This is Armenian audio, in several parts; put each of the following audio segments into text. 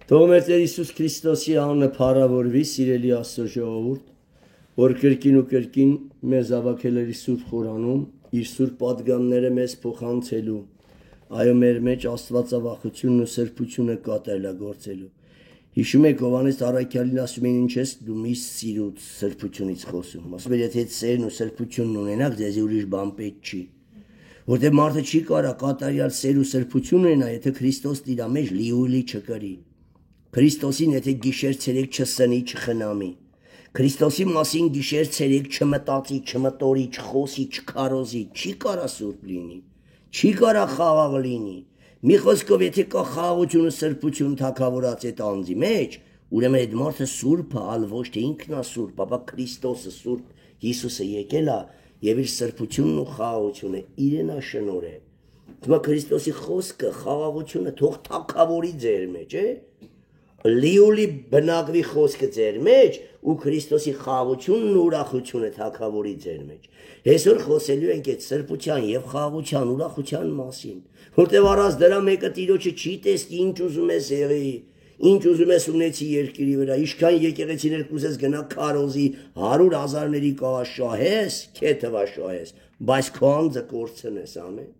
Թող մեր Տեր Հիսուս Քրիստոսի անունը փառավորվի, սիրելի Աստծո ժողովուրդ, որ կրկին ու կրկին մեզ ավակել էր Սուրբ Խորանում, իր սուրբ պատգամները մեզ փոխանցելու, այո մեր մեջ աստվածավախությունն ու սրբությունը կատարելագործելու։ Հիշում եք Հովհաննես առաքյալին ասում են ինչ ես դու միշտ սիրուց սրբությունից խոսում։ Ասում է եթե սերն ու սրբությունն ունենաք, ձեզ ուրիշ բան պետք չի։ Որտեղ մարդը չի կարող կատարյալ սեր ու սրբություն ունենա, եթե Քրիստոս իր մեջ լիուլի չկրի։ Քրիստոսին եթե գիշեր ցերեկ չսնի, չխնամի։ Քրիստոսի մասին գիշեր ցերեկ չմտածի, չմտորի, չխոսի, չքարոզի, չի կարա սուրբ լինի, չի կարա խաղաղ լինի։ Մի խոսքով եթե կա խաղաղություն ու սրբություն թագավորած այդ անձի մեջ, ուրեմն այդ մարդը սուրբ է, այլ ոչ թե ինքն է սուրբ, ապա Քրիստոսը սուրբ Հիսուսը եկել է եւ իր սրբությունն ու խաղաղությունը իրենա շնորհել։ Հիմա Քրիստոսի խոսքը, խաղաղությունը թող թագավորի ձեր մեջ, լիուլի բնակվի խոսքը ձեր մեջ ու Քրիստոսի խաղաղությունն ու ուրախությունը թագավորի ձեր մեջ։ Այսօր խոսելու ենք այդ սրբության եւ խաղաղության ուրախության մասին, որտեղ առանց դրա մեկը Տիրոջը չի տեսնի ինչ ուզում ես եղի, ինչ ուզում ես ունեցի երկրի վրա, ինչքան եկեղեցիներ կուզես գնա քարոզի 100,000-ների կաշահես, քեթվա շահես, բայց քո անձը կորցնես, ամեն։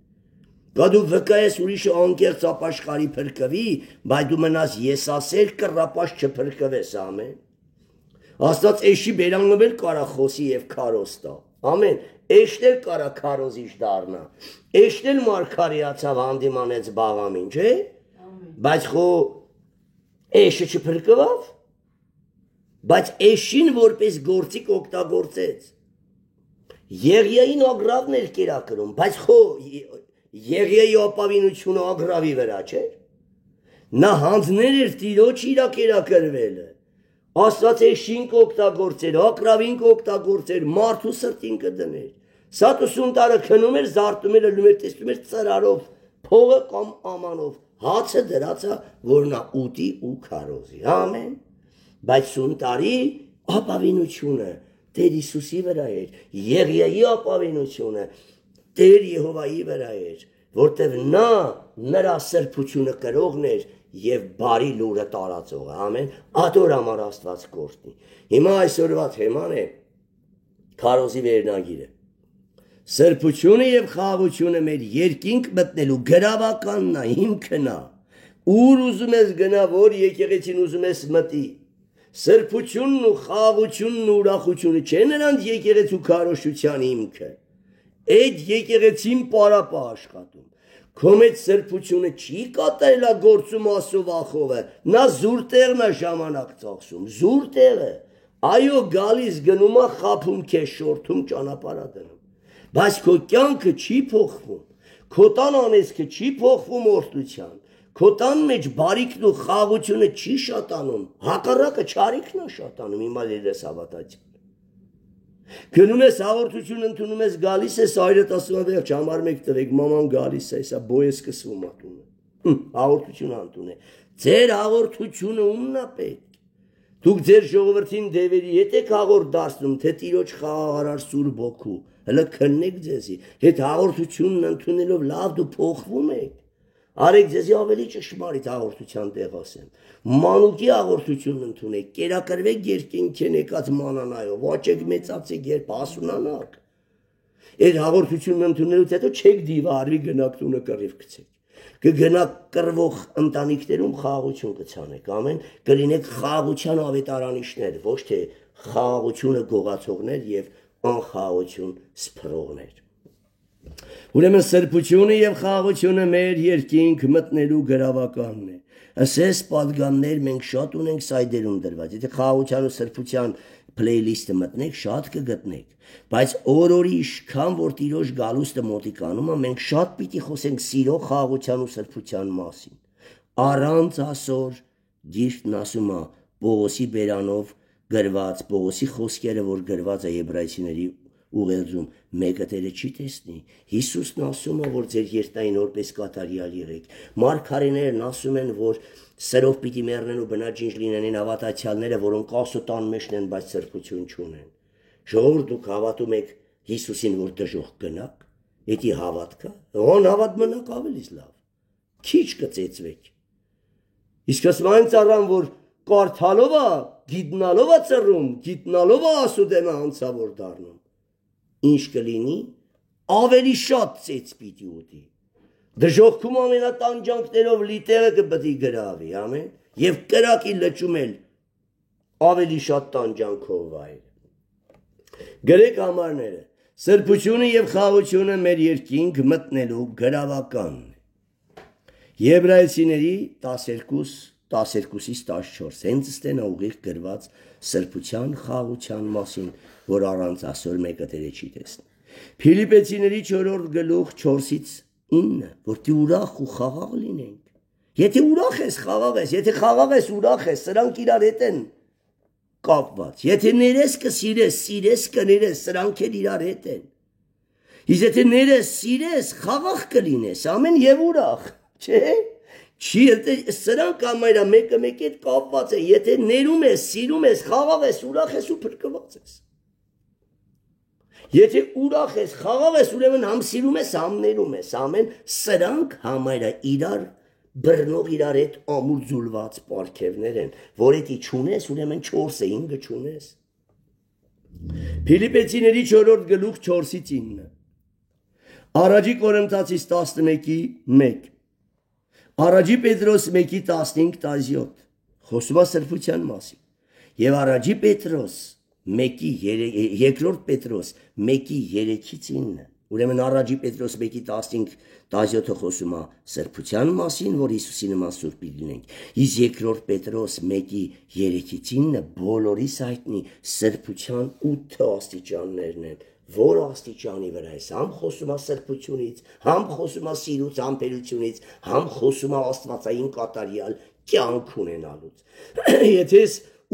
Գա դու վկայես ուրիշը անկեղծ ապաշխարի փրկվի, բայց դու մնաս եսասեր կռապաշ չփրկվես, ամեն։ Աստված էշի բերանվել կարա խոսի եւ քարոստա, ամեն։ Էշն էլ կարա քարոզիչ դառնա, էշն էլ մարգարեացավ հանդիմանեց բաղամին, չէ՞։ Բայց խո էշը չփրկվավ, բայց էշին որպես գործիք օգտագործեց։ Եղիային ագրավն էր կերակրում, բայց խո Եղիայի ապավինությունը ագրավի վրա չէր։ Նա հանձներ էր Տիրոջ իր կերակրվելը։ Աստված էշին կօգտագործեր, ագրավին կօգտագործեր, մարդու սրտին կդներ։ Սատուսուն տարը քնում էր, զարտում էր, լում էր, տեսնում էր ծրարով, փողը կամ ամանով, հացը դրածա, որ նա ուտի ու քարոզի, ամեն։ Բայց սուն տարի ապավինությունը Տեր Հիսուսի վրա էր, Եղիայի ապավինությունը Տեր Եհովայի վրա էր, որտեղ նա նրա սրբությունը կրողն էր եւ բարի լուրը տարածողը, ամեն, ադոր համար Աստված կորտնի։ Հիմա այսօրվա թեման է քարոզի վերնագիրը։ Սրբությունը եւ խաղաղությունը մեր երկինք մտնելու գրավականն է, հիմքն է։ Ուր ուզում ես գնա, որ եկեղեցին ուզում ես մտի։ Սրբությունն ու խաղաղությունն ու ուրախությունը չէ նրանց եկեղեցու քարոշության հիմքը։ Այդ եկեղեցին պարապա աշխատում։ Քո մեջ սրբությունը չի կատարելագործում Աստծո վախովը, նա զուր տեղն է ժամանակ ծախսում, զուր տեղը։ Այո, գալիս գնում է խափում քեզ շորթում ճանապարհ դնում։ Բայց քո կյանքը չի փոխվում։ Քո տան անեծքը չի փոխվում օրհնության։ Քո տան մեջ բարիքն ու խաղաղությունը չի շատանում, հակառակը չարիքն է շատանում, հիմա լես հավատացի։ Գնում ես հաղորդություն ընդունում ես, գալիս ես, այրդ ասում է վերջ, համար մեկ տվեք, մաման գալիս է, սա բոյ է սկսվում ատունը, հաղորդություն անտուն է, ձեր հաղորդությունը ումն է պետք, դուք ձեր ժողովրդին դևերի հետ եք հաղորդ դարձնում, թե Տիրոջ խաղաղարար սուրբ ոգու, հլը քննեք ձեզի, հետ հաղորդությունն ընդունելով լավ դու փոխվում եք, արեք ձեզի ավելի ճշմարիտ հաղորդության տեղ ասեմ, մանուկի հաղորդությունն ընդունեք, կերակրվեք երկինքեն եկած մանանայով, աճեք մեծացեք, երբ հասունանաք, այդ հաղորդությունն ընդունելուց հետո չեք դիվարվի գնաք տունը կռիվ գցեք, կգնաք կռվող ընտանիքներում խաղաղություն կցանեք, ամեն, կլինեք խաղաղության ավետարանիչներ, ոչ թե խաղաղությունը գողացողներ եւ անխաղաղություն սփռողներ։ Ուրեմն սրբությունը եւ խաղաղությունը մեր երկինք մտնելու գրավականն է։ Ասես պատգամներ մենք շատ ունենք սայդերում դրված։ Եթե խաղաղության ու սրբության playlist-ը մտնեք, շատ կգտնեք։ Բայց օր-օրի իշքան որ Տիրոջ գալուստը մոտիկանում է, մենք շատ պիտի խոսենք սիրո, խաղաղության ու սրբության մասին։ Առանց ասոր Գիրքն ասում է Պողոսի բերանով գրված, Պողոսի խոսքերը, որ գրված է Եբրայեցիների ուղերձում, մեկը Տերը չի տեսնի։ Հիսուսն ասում է, որ ձեր երթային օրպես կատարյալ եղեք։ Մարգարեներն ասում են, որ սրով պիտի մեռնեն ու բնաջինջ լինեն հավատացյալները, որոնք ասոտան մեջն են, բայց սրբություն չունեն։ Ժողովուրդ դուք հավատում եք Հիսուսին, որ դժոխք գնաք, Էդի հավատքը, հոն հավատ մնաք ավելի լավ, քիչ կծեծվեք։ Իսկ ասման ծառան, որ կարդալով է, գիտնալով է ծռում, գիտնալով է ասուդեմը անցավոր դառնում, ինչ կլինի, ավելի շատ ծեծ պիտի ուտի։ Դժոխքում ամենատանջանքներով լի տեղը կպետի գրավի, ամեն, և կրակի լճում էլ ավելի շատ տանջանքով վայել։ Գրեք համարները, սրբությունը և խաղությունը մեր երկինք մտնելու գրավականն է։ Եբրայեցիների 12-12-ից 14, հենց ստեն ուղիղ գրված սրբության խաղության մասին, որ առանց ասոր մեկը դերը չի տեսնի։ Փիլիպեցիների 4-րդ գլուխ 4-ից 9, որտի ուրախ ու խաղաղ լինենք։ Եթե ուրախ ես, խաղաղ ես, եթե խաղաղ ես, ուրախ ես, սրանք իրար հետ են կապված։ Եթե ներես կսիրես, սիրես կներես, սրանք էլ իրար հետ են։ Իսկ եթե ներես, սիրես, խաղաղ կլինես, ամեն եւ ուրախ, չէ՞։ Չի սրանք ամենը մեկը մեկի հետ կապված է։ Եթե ներում ես, սիրում ես, խաղաղ ես, ուրախ ես ու փրկված ես։ Եթե ուրախ ես, խաղաղ ես, ուրեմն համ սիրում ես, համ ներում ես, ամեն սրանք համարը իրար բռնող իրար հետ ամուր ձուլված պարգևներ են, որ էդի չունես, ուրեմն 4-ը 5-ը չունես։ Փիլիպեցիների 4-րդ գլուխ 4-ից 9։ Առաջի Կորինթացիս 11:1։ Առաջի Պետրոս 1:15-17 խոսում է սրբության մասին։ Եվ առաջի Պետրոս 2-րդ Պետրոս 1:3-ից 9։ Ուրեմն առաջի Պետրոս 1:15-17 խոսում է սրբության մասին, որ Հիսուսի նման սուրբ լինենք։ Իսկ երկրորդ Պետրոս 1:3-ից 9 բոլորիս հայտնի սրբության 8 աստիճաններն են, որ աստիճանի վրա ես, համ խոսում է սրբությունից, համ խոսում է սիրուց, համբերությունից, համ խոսում է աստվածային կատարյալ կյանք ունենալուց։ Եթե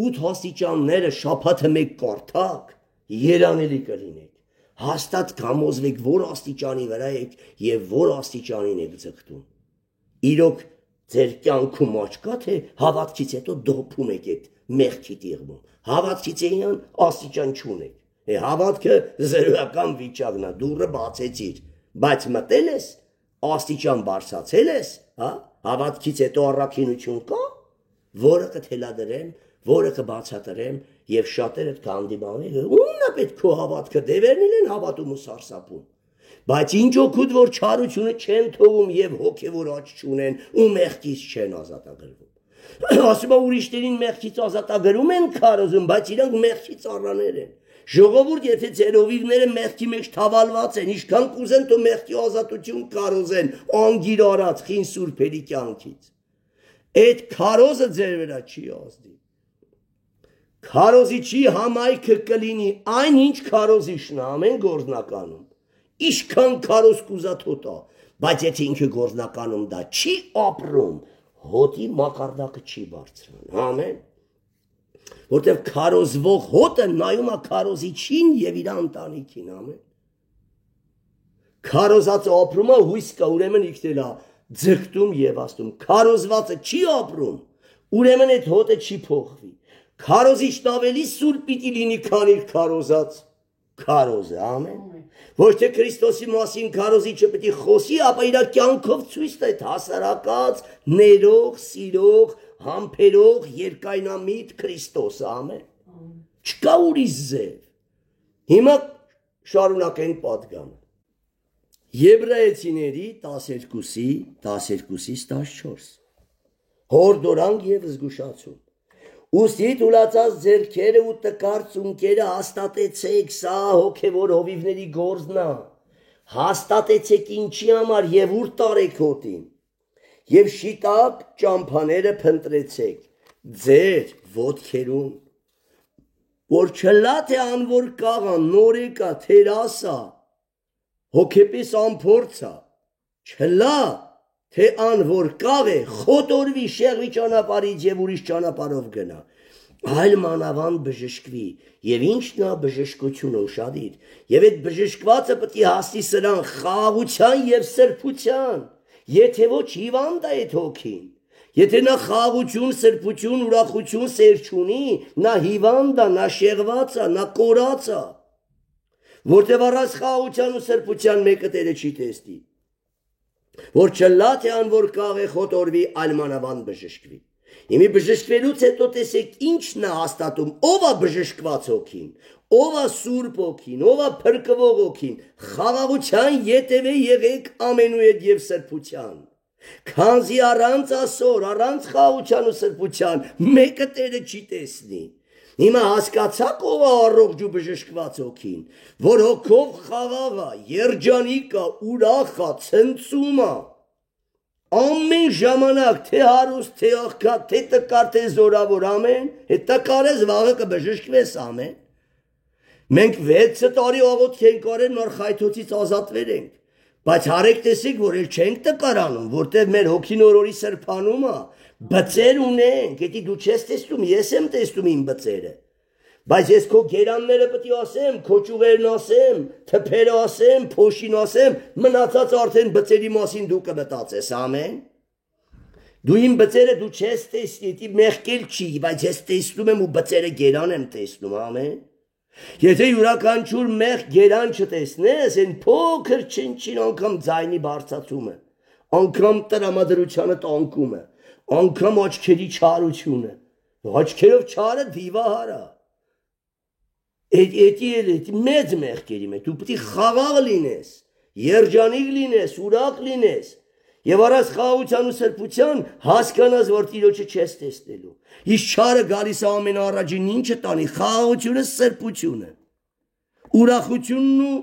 8 աստիճանները շաբաթը մեկ կարդաք, երանելի կլինեք։ Հաստատ կամոզվեք, որ աստիճանի վրա եք և որ աստիճանին եք ձգտում։ Իրոք ձեր կյանքում աճ կա, թե հավատքից հետո դոփում եք այդ մեղքի տիղմում։ Հավատքից էյան աստիճան չունեք։ Հավատքը զրոյական վիճակն է, դուռը բացեցիր, բայց մտել ես, աստիճան բարձրացել ես, հավատքից հետո առաքինություն կա, որը կթելադրեմ, որը կբացատրեմ և շատերը կհանդիմանեն, ումն է պետք քո հավատքը, դևերն են հավատում ու սարսափում։ Բայց ինչ օգուտ, որ չարությունը չեն թողում և հոգևոր աճ չունեն ու մեղքից չեն ազատագրվում։ Ասում է ուրիշներին մեղքից ազատագրում են քարոզում, բայց իրանք մեղքի ծառաներ են։ Ժողովուրդ, եթե ձեր հովիվները մեղքի մեջ թավալված են, ինչքան կուզեն թող մեղքի ազատություն քարոզեն, անգիր արած խին սուրբերի կյանքից։ Այդ քարոզը ձեր վրա չի ազդի։ Քարոզիչի համայնքը կլինի այն ինչ քարոզիչն է ամեն գործնականում։ Ինչքան քարոզ կուզա թոտա, բայց եթե ինքը գործնականում դա չի ապրում, հոտի մակարդակը չի բարձրանում։ Ամեն։ Որտեղ քարոզվող հոտը նայում է քարոզիչին եւ իր ընտանիքին, ամեն։ Քարոզածը ապրում է հույս կա, ուրեմն իքնել է ձգտում եւ աստում։ Քարոզվածը չի ապրում, ուրեմն այդ հոտը չի փոխվի։ Քարոզիչն ավելի սուրբ պիտի լինի, քան իր քարոզած քարոզը, ամեն։ Ոչ թե Քրիստոսի մասին քարոզիչը պիտի խոսի, ապա իր կյանքով ցույց տա այդ հասարակած, ներող, սիրող, համբերող, երկայնամիտ Քրիստոսը, ամեն։ Չկա ուրիշ ձև։ Հիմա շարունակենք պատգամը։ Եբրայեցիների 12-ից 14 հորդորանք և զգուշացում։ Ուստի թուլացած ձեռքերը ու տկար ծունկերը հաստատեցեք, սա հոգևոր հովիվների գործն է։ Հաստատեցեք ինչի համար և ուր տարեք հոտին։ Եվ շիտակ ճամփաները փնտրեցեք ձեր ոտքերում, որ չլա թե անոր կաղա, նորեկա, թերասա, հոգեպես ամփորձա, չլա թե անոր կաղ է, խոտորվի շեղվի ճանապարից և ուրիշ ճանապարով գնա, այլ մանավանդ բժշկվի, և ինչն է բժշկությունը ուշադիր, և այդ բժշկվածը պտի հասնի սրան խաղաղության և սրբության, եթե ոչ հիվանդ է այդ հոգին, եթե նա խաղաղություն, սրբություն, ուրախություն, սեր չունի, նա հիվանդ է, նա շեղված է, նա կորած է, որտև առանց խաղաղության ու սրբության մեկը Տերը չի տեսնի, որ չլա թե անոր կաղ է խոտորվի, այլ մանավանդ բժշկվի։ Իմի բժշկվելուց հետո տեսեք ինչն է հաստատում, ով է բժշկված հոգին, ով է սուրբ հոգին, ով է փրկվող հոգին, խաղաղության ետևե եղեք ամենուհետ եւ սրբության։ Քանզի առանց ասոր, առանց խաղաղության ու սրբության մեկը Տերը չի տեսնի։ Հիմա հասկացաք ով է առողջ ու բժշկված հոգին, որ հոգով խաղաղ է, երջանիկ է, ուրախ է, ցնծում է։ Ամեն ժամանակ թե հարուստ, թե աղքատ, թե տկար, թե զորավոր, ամեն, հետ տկարես վաղը կբժշկվես, ամեն։ Մենք 6 տարի աղոթք ենք արել, նոր խայթոցից ազատվել ենք, բայց հարեք տեսեք, որ էլ չենք տկարանում, որտեղ մեր հոգին օրորի սրբանում է, բծեր ունենք, հետի դու չես տեսնում, ես եմ տեսնում իմ բծերը, բայց ես քո գերանները պետք է ասեմ, քո ճյուղերն ասեմ, թփերը ասեմ, փոշին ասեմ, մնացած արդեն բծերի մասին դու կմտածես, ամեն։ Դու իմ բծերը դու չես տեսնի, դի մեղքել չի, բայց ես տեսնում եմ ու բծերը գերան եմ տեսնում, ամեն։ Եթե յուրաքանչյուր մեղ գերան չտեսնես, այն փոքր չնչին անգամ ձայնի բարձրացումը, անգամ տրամադրությանը տանկումը, անգամ աչքերի չարությունը, աչքերով չարը դիվահար է։ Էդի մեծ մեղքերի մեջ դու պետք է խաղաղ լինես, երջանիկ լինես, ուրախ լինես եւ առանց խաղաղության ու սրբության հասկանաս որ Տիրոջը չես տեսնելու։ Իսկ չարը գալիս է ամենաառաջին ինչը տանի, խաղաղությունը, սրբությունը, ուրախությունն ու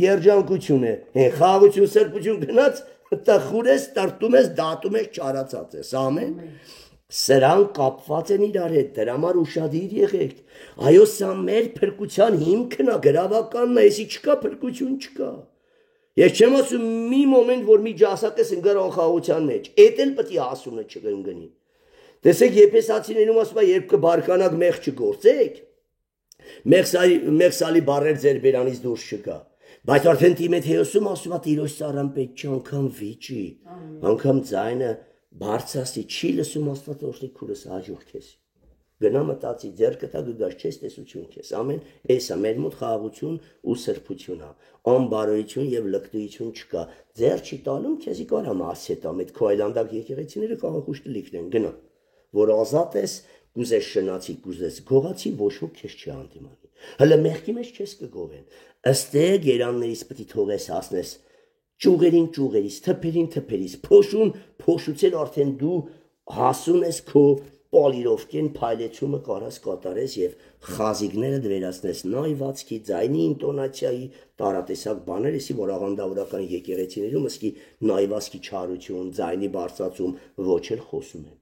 երջանկությունը։ Խաղաղություն, սրբություն գնաց տխուր ես, տրտում ես, դատում ես, չարացած ես, ամեն։ Սրանք կապված են իրար հետ, դրա համար ուշադիր եղեք։ Այո, սա մեր փրկության հիմքն է, գրավականն է, այսի չկա փրկություն չկա։ Ես չեմ ասում մի մոմենտ, որ մի ջասակես ընկար անխաղության մեջ, էդ էլ պետք է հասունը չընկնի։ Տեսեք, Եփեսացիներում ասում է, երբ կբարկանաք մեղ չգործեք, մեղսալի բառեր ձեր բերանից դուրս չգա։ Բայց արդեն Տիմոթեոսում ասում է, Տիրոջ ծառան պետք չի անգամ վիճի, անգամ ձայնը բարձրացի, չի լսում Աստվածօրհնի քուրս հաջող քեզ։ Գնա մտածի, ձեռքը տա գաս չես տեսություն քեզ, ամեն, էսա մեր մոտ խաղաղություն ու սրբություն է, անբարոյություն եւ լկտիություն չկա, ձեռ չի տալում քեզի կարա մասի տամ, այդ քո այլանդակ եկեղեցիները խաղաղուշ տլիկն են, գնա, որ ազատ ես, կուզես շնացի, կուզես գողացի, ոչ ոք քեզ չի հանդիմանի, հələ մեղքի մեջ չես կգովեն, ըստ գերաններից պետք է թողես հասնես ճյուղերին ճյուղերից, թփերին թփերից, փոշուն փոշուցել արդեն դու հասուն ես քո պոլիրովկեն փայլեցումը կարաս կատարես եւ խազիկները դվերացնես նայվածքի, ձայնի ինտոնացիայի, տարատեսակ բաներ, էսի որ աղանդավորական եկեղեցիներում ըսկի նայվածքի չարություն, ձայնի բարձրացում ոչ էլ խոսում են։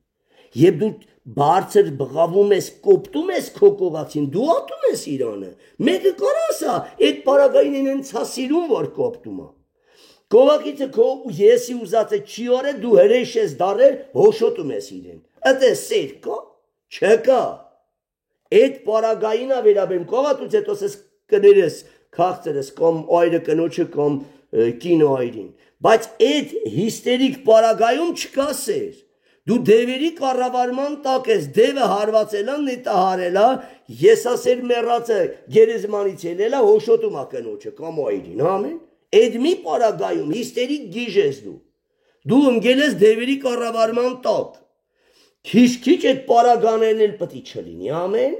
Եվ դու բարձր բղավում ես, կոպտում ես քո կողացին, դու ատում ես Իրանը։ Մեկը կարասա, այդ պարագային են ցասիրում որ կոպտում է։ Կողակիցը քո եսի ուզածը չի օրել, դու հրեշ ես դարել, հոշոտում ես իրեն։ Ըտե սեր կա, չկա։ Այդ պարագային է վերաբերում, կողատուց հետո ես կներես, քաղցրես, կամ այրը կնոջը, կամ կինո այրին։ Բայց այդ հիստերիկ պարագայում չկա սեր։ Դու դևերի կառավարման տակ ես, դևը հարվածելա, նետահարելա, եսասեր մեռածը գերեզմանից ելելա, հոշոտում է կնոջը, կամ այրին, ամեն։ Այդ մի պարագայում հիստերիկ գիժ ես դու։ Դու ընկել ես դևերի կառավարման տակ։ Քիչ այդ պարագաներն էլ պետք է չլինի, ամեն։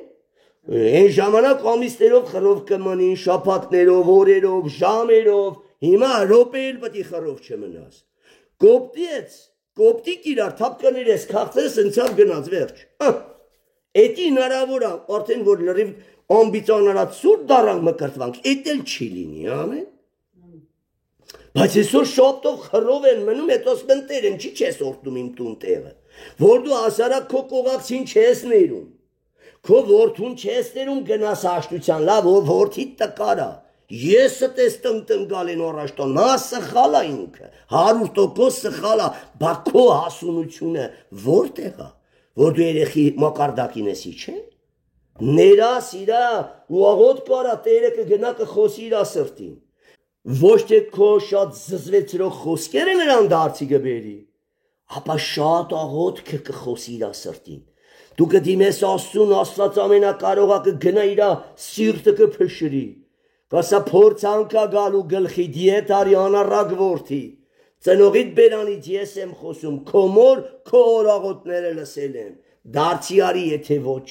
Այն ժամանակ ամիսներով խռով կմնին, շաբաթներով, օրերով, ժամերով, հիմա րոպե էլ պետք է խռով չմնաս։ Կոպտից, կոպտիկ իրար, թափ կներես, քաղցրես, ընցավ գնաց, վերջ։ Էդի հնարավոր է, արդեն որ լրիվ ամբիցիոնալած սուր դառանք մկրտվանք, էդ էլ չի լինի, ամեն։ Բայց այսօր շապտով խռով են մնում, հետո ասում են Տեր, ինչի չես օրհնում իմ տուն տեղը, որ դու ասարա քո կողակցին չես ներում, քո որդուն չես ներում գնաս հաշտության, լավ, որդիդ տկար է, եսը տես տնգալ են առաջտան, նա սխալ է ինքը, 100% սխալ է, բա քո հասունությունը որտեղ է, որ դու երեխի մակարդակին եսի չէ, ներաս իրա ու աղոտ կարա Տերը կգնա կխոսի իրա սրտին, ոչ թե քո շատ զզվեցրող խոսքերը նրան դարձի գբերի, ապա շատ աղոտ կխոսի իրա սրտին, դու կդիմես Աստծուն, Աստված ամենակարողա կգնա իրա սիրտը կփշրի, կասա փորձանք ա գալու գլխի դիետ արի անառակ որդի, ծնողիդ բերանից ես եմ խոսում, քո մոր քո օրաղոտները լսել եմ, Դարձի արի, եթե ոչ,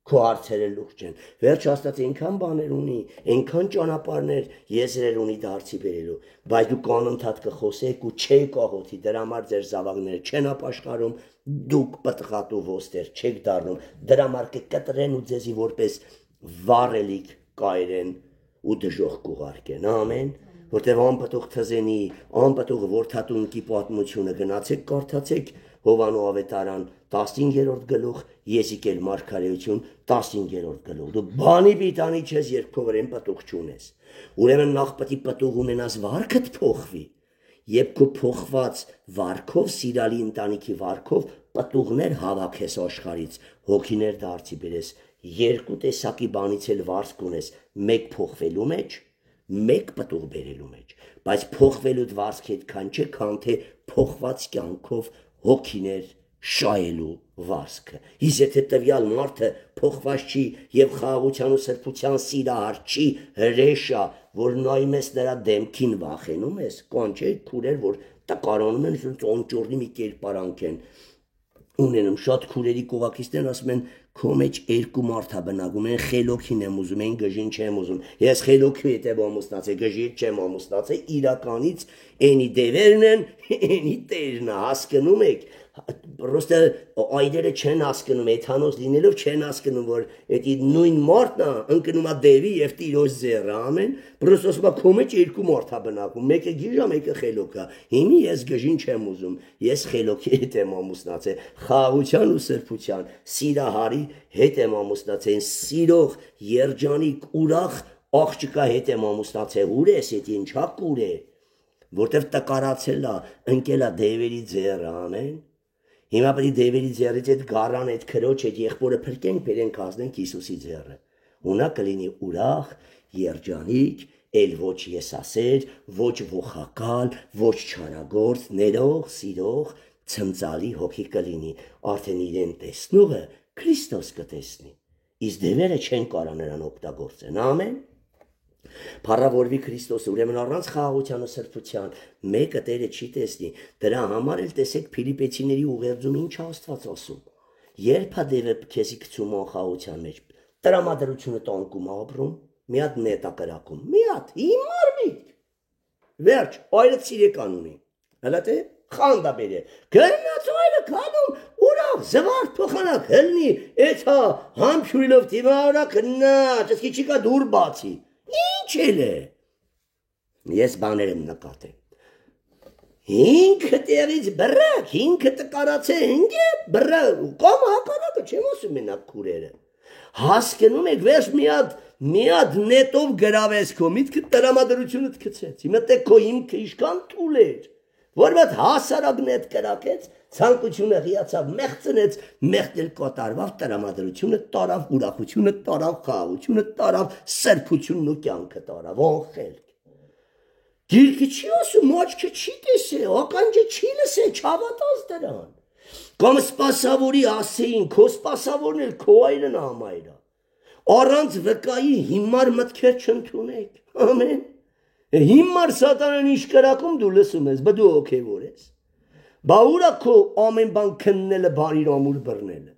քո հարցերը լուրջ են։ Վերջ Աստված այնքան բաներ ունի, այնքան ճանապարհներ, եզրեր ունի դարձի բերելու, բայց դուք անընդհատ կխոսեք ու չեք աղոթի, դրա համար ձեր զավակները չեն ապաշխարում, դուք պտղատու ոսկեր չեք դառնում, դրա համար կկտրեն ու ձեզի որպես վառելիք կայրեն ու դժոխք կուղարկեն, ամեն, որտեղ անպտուղ թզենի, անպտուղ որդատունկի պատմությունը գնացեք, կարդացեք Հովանու ավետարան 15-րդ գլուխ, Եսիկել մարգարեություն 15-րդ գլուխ։ Դու բանի պիտանի չես, երբ քո վրան պտուղ չունես։ Ուրեմն նախ պետք է պտուղ ունենաս, վարքդ փոխվի։ Երբ քո փոխված վարքով, սիրալի ընտանիքի վարքով պտուղներ հավաքես աշխարից, հոգիներ դարձի բերես, երկու տեսակի բանից էլ վարձք ունես, մեկ փոխվելու մեջ, մեկ պտուղ բերելու մեջ, բայց փոխվելու վարձքը այդքան չէ, քան թե փոխված կյանքով հոգիներ շայելու վարձքը։ Իսկ եթե տվյալ մարդը փոխված չի եւ խաղաղության ու սրբության սիրահար չի, հրեշա, որ նայում ես նրա դեմքին վախենում ես, կանչե քուրեր, որ տկարանում են, ծոնճորի մի կերպարանք են ունենում, շատ քուրերի կողակիցներն ասում են, քո մեջ երկու մարդ է բնակում, են խելոքին եմ ուզում, են գժին չեմ ուզում, ես խելոքի հետ եմ ամուսնացել, գժի հետ չեմ ամուսնացել, իրականից էնի դևերն են, էնի տերն է, հասկնում եք, Պրոստը այդերը չեն հասկնում, էթանոս լինելով չեն հասկնում, որ էդի նույն մարդն է ընկնում է դևի եւ տիրոջ ձեռը, ամեն, պրոստը ասում է քո մեջ երկու մարդ է բնակում, մեկը գիժա, մեկը խելոք է, հիմի ես գժին չեմ ուզում, ես խելոքի հետ եմ ամուսնացել, խաղաղության ու սրբության, սիրահարի հետ եմ ամուսնացել, սիրող, երջանիկ, ուրախ աղջկա հետ եմ ամուսնացել, ուր ես, էդ ինչա կուր է, որտեվ տկարացել է, ընկել է դևերի ձեռը, ամեն Հիմա պետք է դևերի ձեռից այդ գարան, այդ քրոջ, այդ եղբորը փրկենք, բերենք ազնենք Հիսուսի ձեռը։ Ու նա կլինի ուրախ, երջանիկ, էլ ոչ եսասեր, ոչ ողակալ, ոչ չարագործ, ներող, սիրող, ցնծալի հոգի կլինի, արդեն իրեն տեսնողը Քրիստոս կտեսնի։ Իսկ դևերը չեն կարող նրան օգտագործեն, ամեն։ Փառավորվի Քրիստոսը, ուրեմն առանց խաղաղության ու սրբության մեկը Տերը չի տեսնի, դրա համար էլ տեսեք Փիլիպեցիների ուղերձում ինչ Աստված ասում, երբ է դևը քեզի գցում անխաղաղության մեջ, տրամադրությունը տանկում ապրում, մի հատ նետա կրակում, մի հատ հիմար միտք, վերջ, այրը ցիրեկան ունի, հələ թե խանդա բերե, գնաց այրը կանում, ուրախ, զվարդ փոխանակ, հլնի, էթա, համբյուրիլով տիմարա կնաչ, ասկի չիկա դուր բացի, Ինչ էլ է, ես բաներ եմ նկատել, ինքը տեղից բրակ, ինքը տկարացե, ինքը բրակ, կամ հակարակը չեմ ասում մենակ քուրերը, հասկնում եք վերջ մի հատ նետով գրավես քո, միտքը տրամադրությունը թքցեց, հիմա տեք քո հիմքը իշքան թուլ էր, որ մատ հասարակ նետ կրակեց, ցանկությունը հիացավ, մեղծնեց, մեղտել կատարվավ, տրամադրությունը տարավ, ուրախությունը տարավ, խաղաղությունը տարավ, սրբությունն ու կյանքը տարավ, անխելք։ Գիրքը չի ասում, աչքը չի տեսել, ականջը չի լսել, չհավատաց դրան։ Կամ սպասավորի ասեին, քո սպասավորն էլ քո այրն ամայր է։ Առանց վկայի հիմար մտքեր չընդունեք, ամեն։ Հիմար սատանան ինչ կրակում դու լսում ես, բա դու հոգևոր ես։ Բա ուրա քո ամեն բան քննելը, բարիր ամուր բռնելը։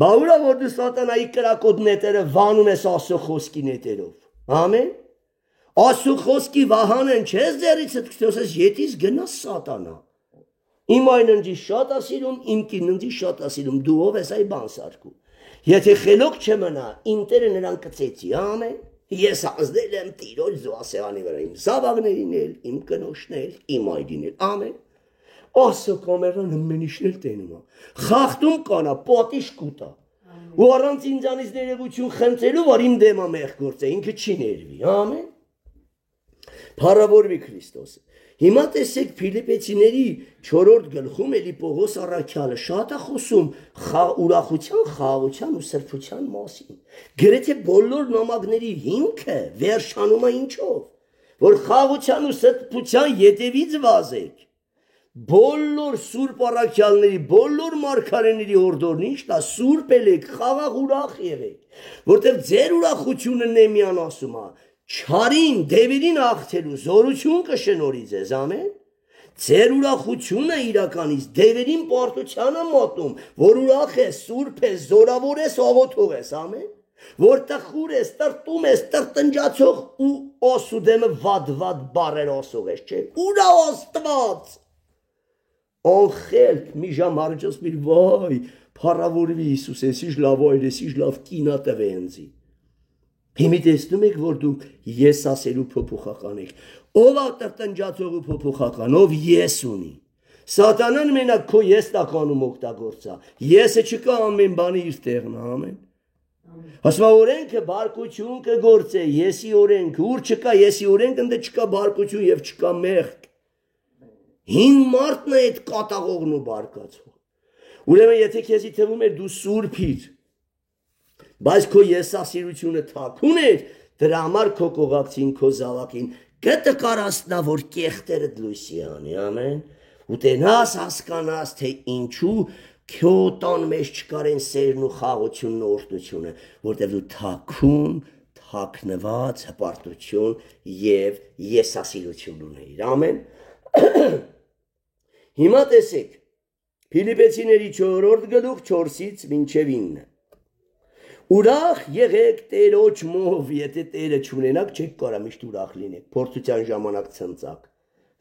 Բա ուրա որ դու սատանայի կրակոտ նետերը վանում ես Աստծո խոսքի նետերով։ Ամեն։ Աստծո խոսքի վահանեն չես ձեռիցդ քստոսես ետից գնաս սատանա։ Իմ այն ընձի շատ է սիրում, իմ կինն ընձի շատ է սիրում, դու ով ես այ բան սարքում։ Եթե խելոք չմնա, իմ Տերը նրան կծեցի, ամեն։ Ես ազդել եմ Տիրոջ զոհասեղանի վրա, իմ զավակներին էլ, իմ կնոջն էլ, իմ այրին էլ, ամեն։ Աստծո կամերան հմենիշն էլ տենում է, խախտում կանա, պատիժ կուտա, ու առանց ինձանից ներողություն խնդրելու, որ իմ դեմա մեղ գործե, ինքը չի ներվի, ամեն։ Փառավորվի Քրիստոսը։ Հիմա տեսեք Փիլիպեցիների 4-րդ գլխում էլի Պողոս առաքյալը շատ է խոսում ուրախության, խաղաղության ու սրբության մասին։ Գրեթե բոլոր նամակների հիմքը վերջանում է ինչով, որ խաղաղության ու սրբության ետևից վազեք։ Բոլոր սուրբ առաքյալների, բոլոր մարգարեների հորդորն ինչն է, սուրբ ելեք, խաղաղ ուրախ եղեք, որտեղ ձեր ուրախությունը Նեմյան ասում է, չարին, դևերին աղթելու զորություն կշնորհի ձեզ, ամեն, Ձեր ուրախությունը իրականից դևերին պարտությանը մոտնում, որ ուրախ ես, սուրբ ես, զորավոր ես, աղոթող ես, ամեն։ Որ տխուր ես, տրտում ես, տրտնջացող ու օսուդեմը վատ բարեր օսող ես, չէ։ Ուրա Աստված։ Անխելք մի ժամ առաջ ասում վայ, փառավորվի Հիսուս, էսիշ լավ այր, էսիշ լավ կինա տվե ինձի։ Հիմի տեսնում եք, որ դուք ես ասելու փոփոխական եք։ Ով է տրտնջացողու փոփոխական, ով ես ունի։ Սատանան մենակ քո ես տականում օգտագործա։ Եսը չկա ամեն բանի իր տեղն, ամեն։ Ասում օրենքը բարկություն կգործե, եսի օրենքը, ուր չկա եսի օրենքը, ընդ չկա բարկություն եւ չկա մեղք։ Հին մարդն է այդ կատաղողն ու բարկացող։ Ուրեմն եթե քեզի թվում է դու սուրբ ես, բայց քո եսասիրությունը թաքուն էր, դրա համար քո կողակցին, քո զավակին գտը կարասնա, որ կեղտերը լույսի անի, ամեն, ու տենաս հասկանաս, թե ինչու քո տան մեջ չկար են սերն ու խաղությունն ու օրհնությունը, որտեղ դու թաքուն, թաքնված հպարտություն եւ եսասիրություն ունեիր, ամեն։ Հիմա տեսեք, Փիլիպեցիների 4-րդ գլուխ 4-ից մինչև 9։ Ուրախ եղեք Տերոջմով, եթե Տերը չունենաք, չեք կարա միշտ ուրախ լինեք, փորձության ժամանակ ցնծակ,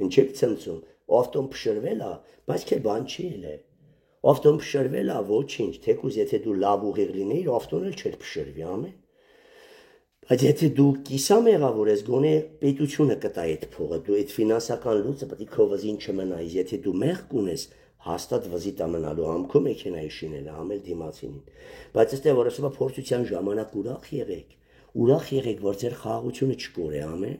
ինչեք ցնծում, ավտոն փշրվել է, բայց քե բան չի էլ է, ավտոն փշրվել է, ոչինչ, թեկուզ եթե դու լավ ուղիղ լինեիր, ավտոն էլ չէր փշրվի, ամեն, բայց եթե դու կիսամեղավոր ես, գոնե պետությունը կտա այդ փողը, դու այդ ֆինանսական լուծը պետք է քո վզին չմնայիս, եթե դու մեղք ունես, հաստատ վզիտ ամենալու համքո մեքենայի շինել ամել դիմացինին, բայց այստեղ որ ասում է փորձության ժամանակ ուրախ եղեք, որ ձեր խաղաղությունը չկորե, ամեն,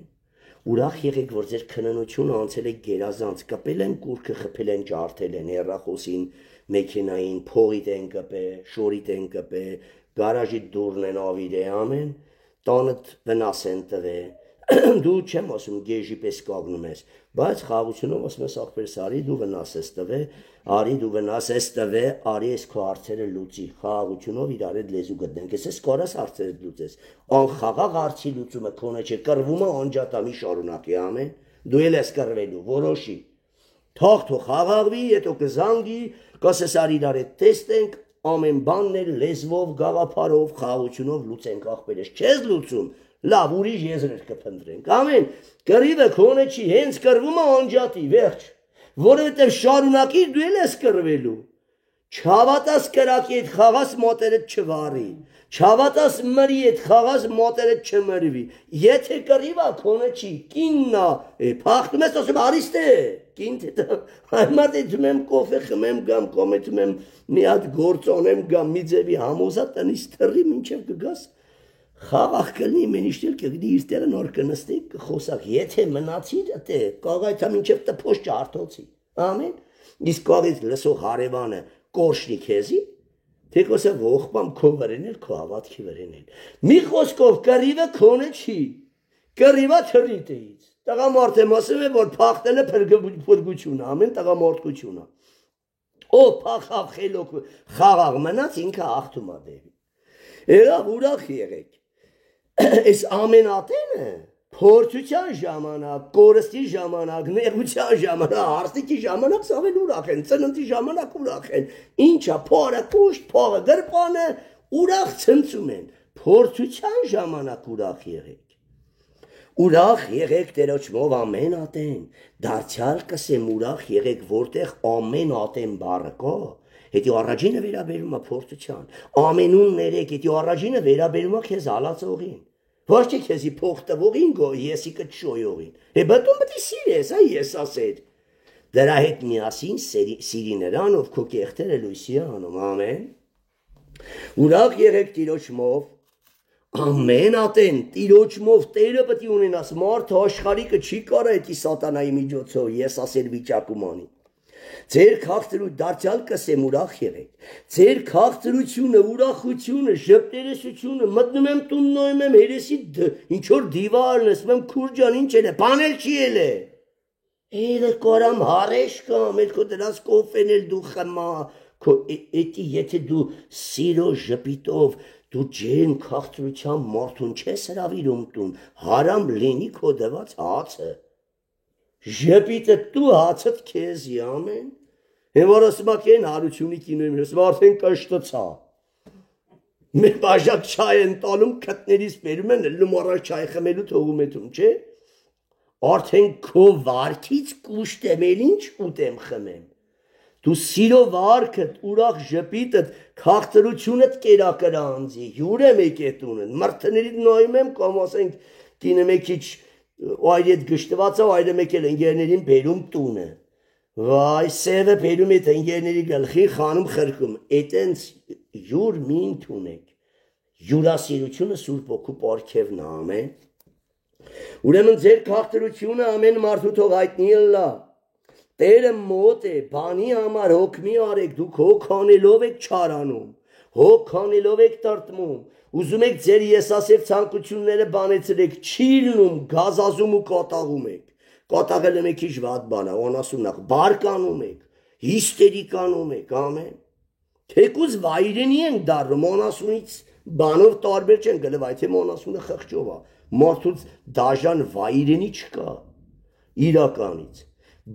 ուրախ եղեք, որ ձեր քննությունը անցել է գերազանց, կպել են կուրքը, խփել են, ջարդել են, հեռախոսին, մեքենային, փողիդ են կպե, շորիդ են կպե, գարաժի դուրն են ավիրե, ամեն, տանդ վնաս են տվե, դու չեմ ասում գեժի պես կագնում ես, բայց խաղաղությունով ասում ես ախպերս արի դու վնաս ես տվե, արի դու վնաս ես տվե, արի ես քո հարցերը լուծի, խաղաղությունով իրար հետ լեզու գտնենք, ես կարաս հարցերը լուծես, անխաղաղ հարցի լուծումը քոնը չէ, կռվումը անջատամի շարունակի, ամեն, դու էլ ես կռվելու, որոշի, թաղթո խաղաղվի, հետո կզանգի, կասես արի իրար հետ տեստենք, ամեն բանն էլ լեզվով, գաղափարով, խաղաղությունով լուծենք ախպերս, չես լուծում, լավ ուրիշ եզրեր կփնտրենք, ամեն, կռիվը քոնը չի, հենց կռվումը անջատի, վերջ, որովհետև շարունակիր դու էլ ես կռվելու, չհավատաս կրակի հետ խաղաս մոտերդ չվարի, չհավատաս մրի հետ խաղաս մոտերդ չմրվի, եթե կռիվա քոնը չի, կիննա, փախնում ես ասում արիստե, կին այդ դում եմ կոֆե խմեմ գամ, կոմետում եմ մի հատ գործ անեմ գամ, մի ձևի համոզա տնից թռի մինչև կգաս, խաղաղ կլինի մենիշտել կգնի իր տեղը նոր կնստի կխոսակ, եթե մնացիր դե կաղայթա մինչև տփոս ջարդոցի, ամեն, իսկ կաղից լսող հարևանը կորշնի քեզի, թե կոսը ողբամ քո վրեն էլ, քո հավատքի վրեն էլ, մի խոսքով կռիվը քոնը չի, կռիվա թռիտեից, տղամարդ եմ ասում է, որ փախտել է փրկությունը, ամեն տղամարդկությունը, ով փախավ խելոք խաղաղ մնաց ինքը հաղթում է դեպի, եղավ ուրախ եղեք, այս ամեն ատենը փորձության ժամանակ, կորստի ժամանակ, նեղության ժամանակ, հարստիքի ժամանակ սավել ուրախ են, ծննդի ժամանակ ուրախ են, ինչա փորը, կուշտ, փողը, գրպանը ուրախ ցնծում են, փորձության ժամանակ ուրախ եղեք, ուրախ եղեք Տերոջմով ամեն ատեն, դարձյալ կսեմ ուրախ եղեք, որտեղ ամեն ատեն բառը կա, հետի առաջինը վերաբերում է փորձության, ամենուն ներեք, հետի առաջինը վերաբերում է քեզ հալածողին, ոչ թե քեզի փող տվողին գո, եսի կչոյողին, բտում պետք է սիրես, ես ասեր, դրա հետ միասին սիրի նրան, ով քո կեղտերը լույսի անում, ամեն, ուրախ եղեք Տիրոջմով, ամեն ատեն, Տիրոջմով Տերը պետք է ունենաս, մարդը աշխարհիկը չի կարա էտի սատանայի միջոցով, ես ասել վիճակում անի, ձեր քաղցրու դարձյալ կսեմ ուրախ եղեք, ձեր քաղցրությունը, ուրախությունը, ժպտերեսությունը, մտնում եմ տուն նոյում եմ հերեսի ինչ-որ դիվարն ես, մեմ քուրջան ինչ էլ է, բանել չի էլ է, էլ է կարամ հարեշ կամ, էլ քո դրանց կոֆեն էլ դու խմա, էտի եթե դու սիրո ժպիտով, դու ջեն քաղցրության մարդուն չես հրավիրում տուն, հարամ լինի քո դված հացը, Ժպիտը դու հացդ քեզի ամեն։ Հենվար ասում ակեն հարությունի կինոյում ասում արդեն կշտցա։ Մեր բաժակ չայ են տալում քտներից բերում են լում առաջ չայ խմելու թողում եթում, չէ։ Արդեն քո վարքից կուշտ եմ էլ ինչ ուտեմ խմեմ։ Դու սիրո վարքդ, ուրախ ժպիտդ, քաղցրությունդ կերակր անձի, հյուր եմ եկետունն, մրթներից նայում եմ կամ ասենք կինը մեկ քիչ այր հետ գշտված է, այրը մեկ էլ ընկերներին բերում տունը։ Վայ, սևը բերում էդ ընկերների գլխին խանում խրկում, էտենց հյուր մին թունեք, հյուրասիրությունը Սուրբ Օգու պարգևն է, ամեն։ Ուրեմն ձեր քաղցրությունը ամեն մարդու թող հայտնի ըլլա։ Տերը մոտ է, բանի համար հոգ մի արեք, դուք հոգ անելով եք չարանում, հոգ անելով եք տրտմում, ուզում եք ձեր եսասև ցանկությունները բանեցրեք, չի լինում, գազազում ու կատաղում եք, կատաղելը մեկ քիչ վատ բան է, անասունախ, բարկանում եք, հիստերիկանում եք, ամեն, թեկուզ վայրենի ենք դառնում, անասունից բանով տարբեր չեն գլվ, այդ եմ անասունը խղճով է, մարդուց դաժան վայրենի չկա, իրականից,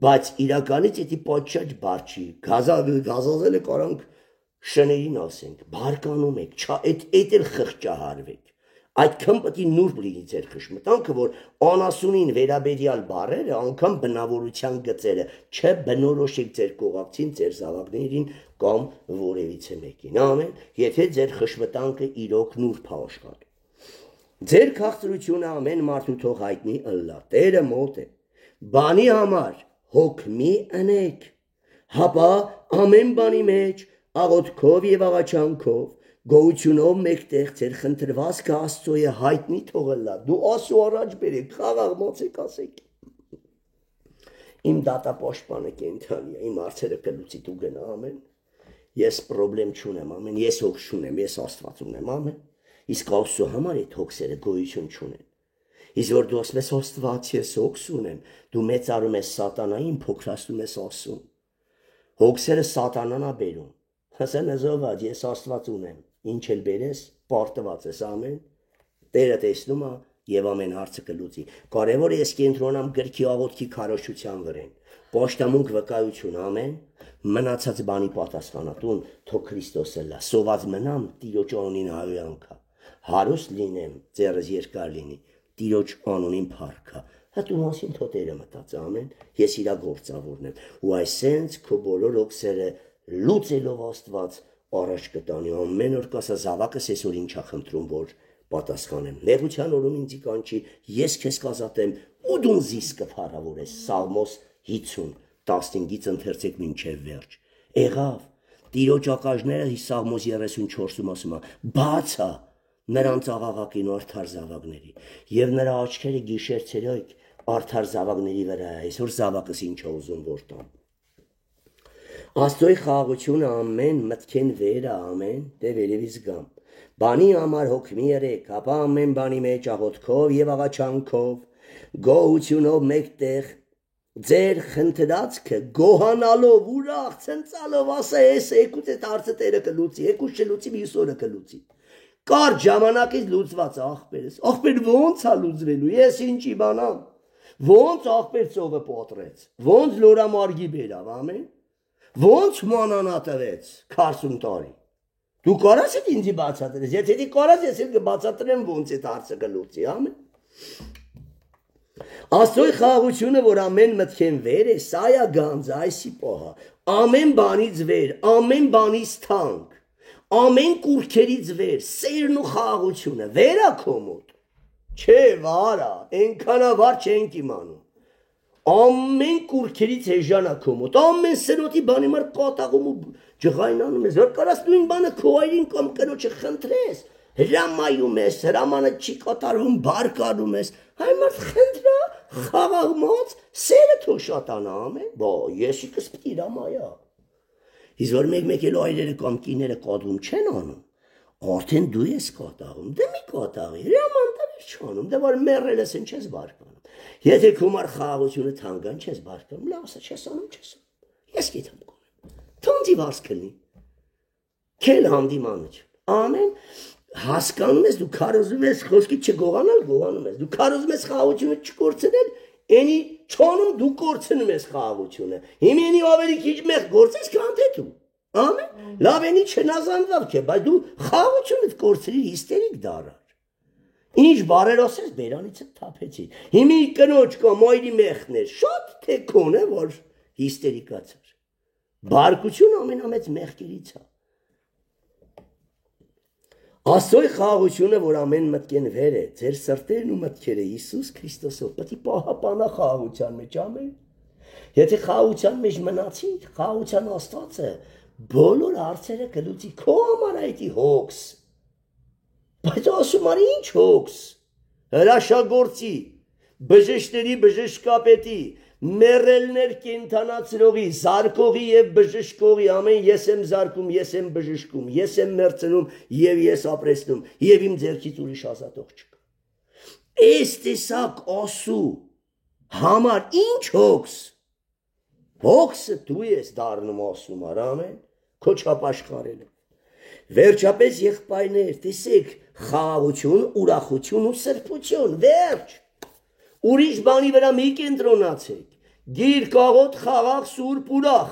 բայց իրականից էդի պատշաճ բարչի, գազազելը կարանք շներին ասենք, բարկանում եք, էդ էլ խղճահարվեք, այդքան պտի նուրբ լինի ձեր խշմտանքը, որ անասունին վերաբերյալ բարերը, անգամ բնավորության գծերը, չբնորոշեք ձեր կողակցին, ձեր զավակներին կամ որևիցե մեկին, ամեն, եթե ձեր խշմտանքը իրոք նուրբ է աշխարհ։ Ձեր քաղցրությունը ամեն մարդու թող հայտնի ըլլա, Տերը մոտ է, բանի համար հոգ մի ընեք, հապա ամեն բանի մեջ աղոթքով եւ աղաչանքով, գոհությունով մեկտեղ ձեր խնդրվածքը Աստծոյը հայտնի թողելա, դու Աստծո առաջ բերեք, խաղաղ մոցեք ասեք։ Իմ դատապաշտպանը կենթանի է, իմ հարցերը կլուծի դու գնա, ամեն։ Ես պրոբլեմ չունեմ, ամեն, ես հոգ չունեմ, ես Աստված ունեմ, ամեն։ Իսկ Աստծո համար այդ հոգսերը գոյություն չունեն։ Իսկ որ դու ասում ես Աստված, ես հոգս ունեմ, դու մեծարում ես սատանային, փոքրացնում ես Աստծուն։ Հոգսերը սատանան է բերում։ Հսեն զոհված, ես Աստված ունեմ, ինչ էլ բերես, պարտված ես, ամեն։ Տերը տեսնում է եւ ամեն հարցը կլուծի։ Կարևորը ես կենտրոնամ գրքի աղոթքի քարոշչության վրան։ Պաշտամունք վկայություն, ամեն։ Մնացած բանի պատասխանատուն թող Քրիստոսը լա։ Սոված մնամ Տիրոջ անունին հայրանքա։ Հարուստ լինեմ, ձեռս երկար լինի, Տիրոջ անունին փառքա։ Հատու մասին թո Տերը մտած, ամեն, ես իրա գործավորն եմ, ու այսենց քո բոլոր օքսերը լուծելով Աստված առաջ կտանի, ամեն օր կասա զավակս այսօր ինչա խնդրում, որ պատասխանեմ, նեղության օրում ինձի կանչի, ես քեզ կազատեմ, ու դու զիս կփառավորես, Սաղմոս 50, 15-ից ընթերցեք մինչև վերջ, եղավ, Տիրոջ ակաժները Սաղմոս 34-ում ասում է, բացա, նրանց աղաղակին ու արդար զավակների, և նրա աչքերը գիշերցերոյք արդար զավակների վրա, այսօր զավակս ինչ է ուզում որ տամ։ Աստծոյ խաղաղությունը ամեն մտքեն վերը, ամեն, դե վերևից գամ, բանի համար հոգ մի երեք, ապա ամեն բանի մեջ աղոթքով և աղաչանքով, գոհությունով մեկտեղ, ձեր խնդրածքը գոհանալով, ուրախ, ցնծալով, ասա ես եկուց այդ հարցը Տերը կլուծի, եկուց չլուծի, մյուս օրը կլուծի։ Կարճ ժամանակից լուծված աղբերս, աղբեր ոնց է լուծվելու, ես ինչ իմանամ, ոնց աղբեր ծովը պատռեց, ոնց լորամարգի բերավ, ամեն, ոնց մանանա տվեց 40 տարի, դու կարաս էդ ինձի բացատրես, եթե դի կարաս ես էլ կբացատրեմ ոնց այդ հարցը կլուծի, ամեն։ Աստծոյ խաղաղությունը, որ ամեն մտքեն վեր է, սա է գանձը, այսի պահա, ամեն բանից վեր, ամեն բանից թանկ, ամեն կուրքերից վեր, սերն ու խաղաղությունը, վեր է քո մոտ, չէ վարա, ենքանավար չենք իմանում, ամեն կուրքերից հեժան է քո մոտ, ամեն սրոտի բանի մար կատաղում ու ջղայնանում ես, որ կարաս նույն բանը քո այրին կամ կնոջը խնդրես, հրամայում ես, հրամանը չի կատարվում, բարկանում ես, հայ մարդ խնդրա, խաղաղմոց, սերը թող շատանա, ամեն, բա եսի կսպտի հրամայա։ Իսկ որ մեկ էլ այրերը կամ կիները կատվում չեն անում, արդեն դու ես կատաղում, դե մի կատաղի, հրաման տավեր չանում, դե որ մեռելս են չես բարկանում, եթե քումար խաղաղությունը թանգան չես բարկանում, լավ ասա չես անում, չես անում, ես գիտեմ կոնեմ, թոնձի վարս կլնի, կել հանդիմանը չն, ամեն, հասկանում ես, դու քարոզում ես խոսքի չգողանալ, գողանում ես, դու քարոզում ես խաղաղությունը չկործնել, ենի Չոնում դու կորցնում ես խաղաղությունը։ Հիմենի ավելի քիչ մեծ գործես քան թե դու։ Ամեն։ Լավ էնի չնազանվավ չէ, բայց դու խաղաղությունդ կորցրիր հիստերիկ դարար։ Ինչ բարերոսես բերանից թափեցի։ Հիմի կնոջ կամ այլի մեղներ շատ թե կոնե որ հիստերիկացար։ Բարկություն ամենամեծ մեղքերից է։ Աստծո խաղաղությունը, որ ամեն մտքեն վեր է, ձեր սրտերն ու մտքերը Հիսուս Քրիստոսով պետք է պահապանա խաղաղության մեջ, ամեն։ Եթե խաղաղության մեջ մնացիք, խաղաղության Աստվածը բոլոր հարցերը կլուծի քո համար այդ հոգս։ Բայց ասում արի ինչ հոգս։ Հրաշագործի, բժշկների բժշկապետի, մեռելներ կենթանացրողի, զարկողի եւ բժշկողի, ամեն ես եմ զարկում, ես եմ բժշկում, ես եմ մերցնում եւ ես ապրեցնում եւ իմ ձեռքից ուրիշ ազատող չկա։ Այս տեսակ ասու համար ինչ հոգս։ Հոգսը դու ես դառնում ասում արամեն, քո չապաշխարել։ Վերջապես եղբայրներ, տեսեք, խաղաղություն, ուրախություն ու սրբություն, վերջ։ Ուրիշ բանի վրա մի կենտրոնացեք, գիր կաղոտ խաղաղ սուրբ ուրախ,